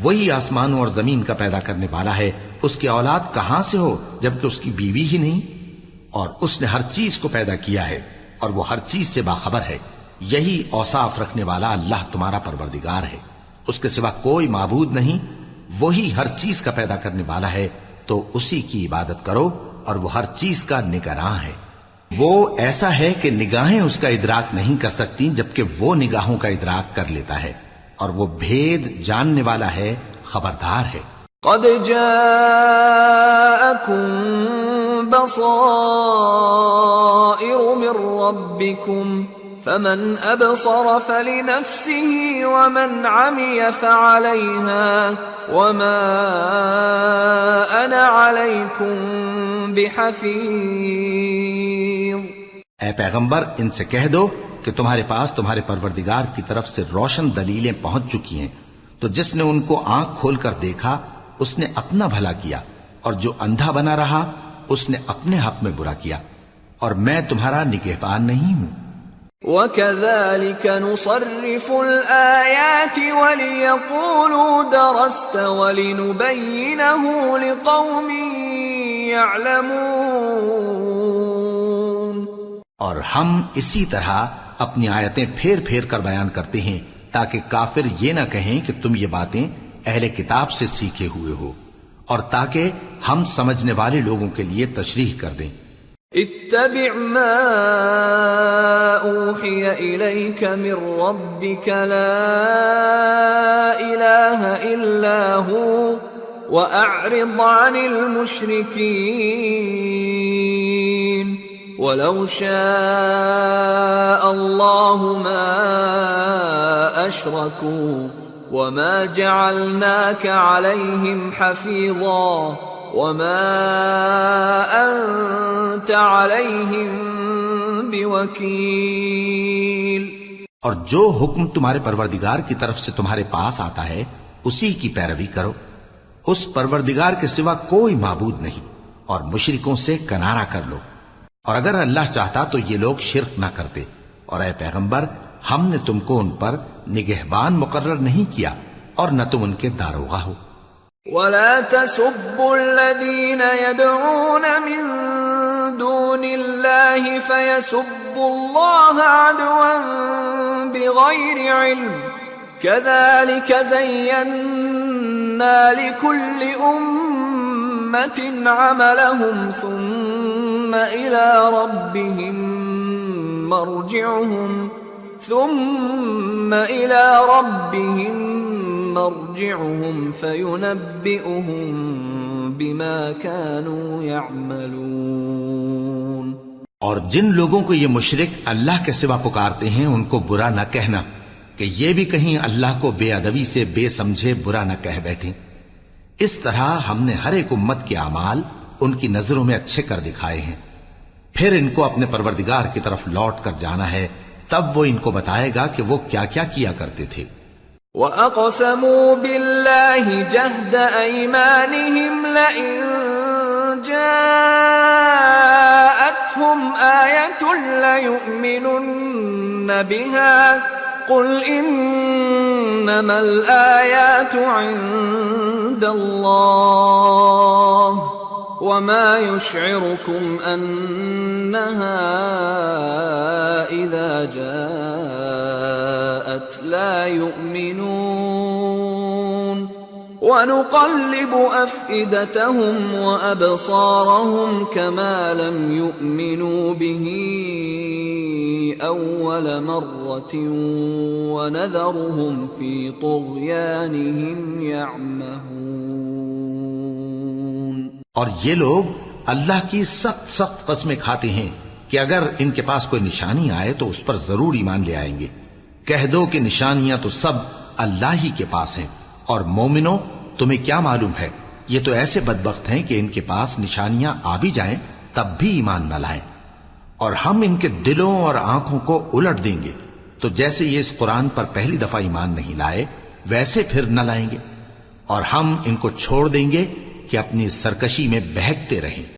وہی آسمانوں اور زمین کا پیدا کرنے والا ہے، اس کی اولاد کہاں سے ہو جبکہ اس کی بیوی ہی نہیں، اور اس نے ہر چیز کو پیدا کیا ہے اور وہ ہر چیز سے باخبر ہے. یہی اوصاف رکھنے والا اللہ تمہارا پروردگار ہے، اس کے سوا کوئی معبود نہیں. وہی ہر چیز کا پیدا کرنے والا ہے تو اسی کی عبادت کرو، اور وہ ہر چیز کا نگراں ہے. وہ ایسا ہے کہ نگاہیں اس کا ادراک نہیں کر سکتی جبکہ وہ نگاہوں کا ادراک کر لیتا ہے، اور وہ بھید جاننے والا ہے، خبردار ہے. قد جاءكم بصائر من ربكم فمن أبصر فلنفسه ومن عمي فعليها وما أنا عليكم بحفيظ. اے پیغمبر ان سے کہہ دو کہ تمہارے پاس تمہارے پروردگار کی طرف سے روشن دلیلیں پہنچ چکی ہیں، تو جس نے ان کو آنکھ کھول کر دیکھا اس نے اپنا بھلا کیا، اور جو اندھا بنا رہا اس نے اپنے حق میں برا کیا، اور میں تمہارا نگہبان نہیں ہوں. وَكَذَلِكَ نُصَرِّفُ الْآيَاتِ وَلِيَقُولُوا دَرَسْتَ وَلِنُبَيِّنَهُ لِقَوْمٍ يَعْلَمُونَ. اور ہم اسی طرح اپنی آیتیں پھیر پھیر کر بیان کرتے ہیں تاکہ کافر یہ نہ کہیں کہ تم یہ باتیں اہل کتاب سے سیکھے ہوئے ہو، اور تاکہ ہم سمجھنے والے لوگوں کے لیے تشریح کر دیں. اتبع ما اوحی الیک من ربک لا الہ الا ہو واعرض عن المشرکین ولو شاء اللہ ما اشرکوا وما جعلناك عليهم حفيظا وما أنت عليهم بوكيل. اور جو حکم تمہارے پروردگار کی طرف سے تمہارے پاس آتا ہے اسی کی پیروی کرو. اس پروردگار کے سوا کوئی معبود نہیں، اور مشرکوں سے کنارہ کر لو. اور اگر اللہ چاہتا تو یہ لوگ شرک نہ کرتے. اور اے پیغمبر ہم نے تم کو ان پر نگہبان مقرر نہیں کیا اور نہ تم ان کے داروغہ ہو. وَلَا تَسُبُّوا الَّذِينَ يَدْعُونَ مِن دُونِ اللَّهِ فَيَسُبُّوا اللَّهَ عَدْوًا بِغَيْرِ عِلْمٍ كَذَلِكَ زَيَّنَّا لِكُلِّ أُمَّةٍ عَمَلَهُمْ ثُمَّ إِلَى رَبِّهِمْ مرجعهم فينبئهم بما كانوا يعملون. اور جن لوگوں کو یہ مشرک اللہ کے سوا پکارتے ہیں ان کو برا نہ کہنا کہ یہ بھی کہیں اللہ کو بے ادبی سے بے سمجھے برا نہ کہہ بیٹھیں. اس طرح ہم نے ہر ایک امت کے اعمال ان کی نظروں میں اچھے کر دکھائے ہیں. پھر ان کو اپنے پروردگار کی طرف لوٹ کر جانا ہے، تب وہ ان کو بتائے گا کہ وہ کیا کیا کیا کرتے تھے۔ وَأَقْسَمُوا بِاللَّهِ جَهْدَ أَيْمَانِهِمْ لَئِن جَاءَتْهُمْ آيَةٌ لَيُؤْمِنُنَّ بِهَا قُلْ إِنَّمَا الْآيَاتُ عِندَ اللَّهِ وَمَا يُشْعِرُكُمْ أَنَّهَا إِذَا جَاءَتْ لَا يُؤْمِنُونَ وَنُقَلِّبُ أَفْئِدَتَهُمْ وَأَبْصَارَهُمْ كَمَا لَمْ يُؤْمِنُوا بِهِ أَوَّلَ مَرَّةٍ وَنَذَرُهُمْ فِي طُغْيَانِهِمْ يَعْمَهُونَ۔ اور یہ لوگ اللہ کی سخت سخت قسمیں کھاتے ہیں کہ اگر ان کے پاس کوئی نشانی آئے تو اس پر ضرور ایمان لے آئیں گے۔ کہہ دو کہ نشانیاں تو سب اللہ ہی کے پاس ہیں، اور مومنوں تمہیں کیا معلوم ہے، یہ تو ایسے بدبخت ہیں کہ ان کے پاس نشانیاں آ بھی جائیں تب بھی ایمان نہ لائیں، اور ہم ان کے دلوں اور آنکھوں کو الٹ دیں گے، تو جیسے یہ اس قرآن پر پہلی دفعہ ایمان نہیں لائے ویسے پھر نہ لائیں گے، اور ہم ان کو چھوڑ دیں گے کہ اپنی سرکشی میں بہکتے رہیں۔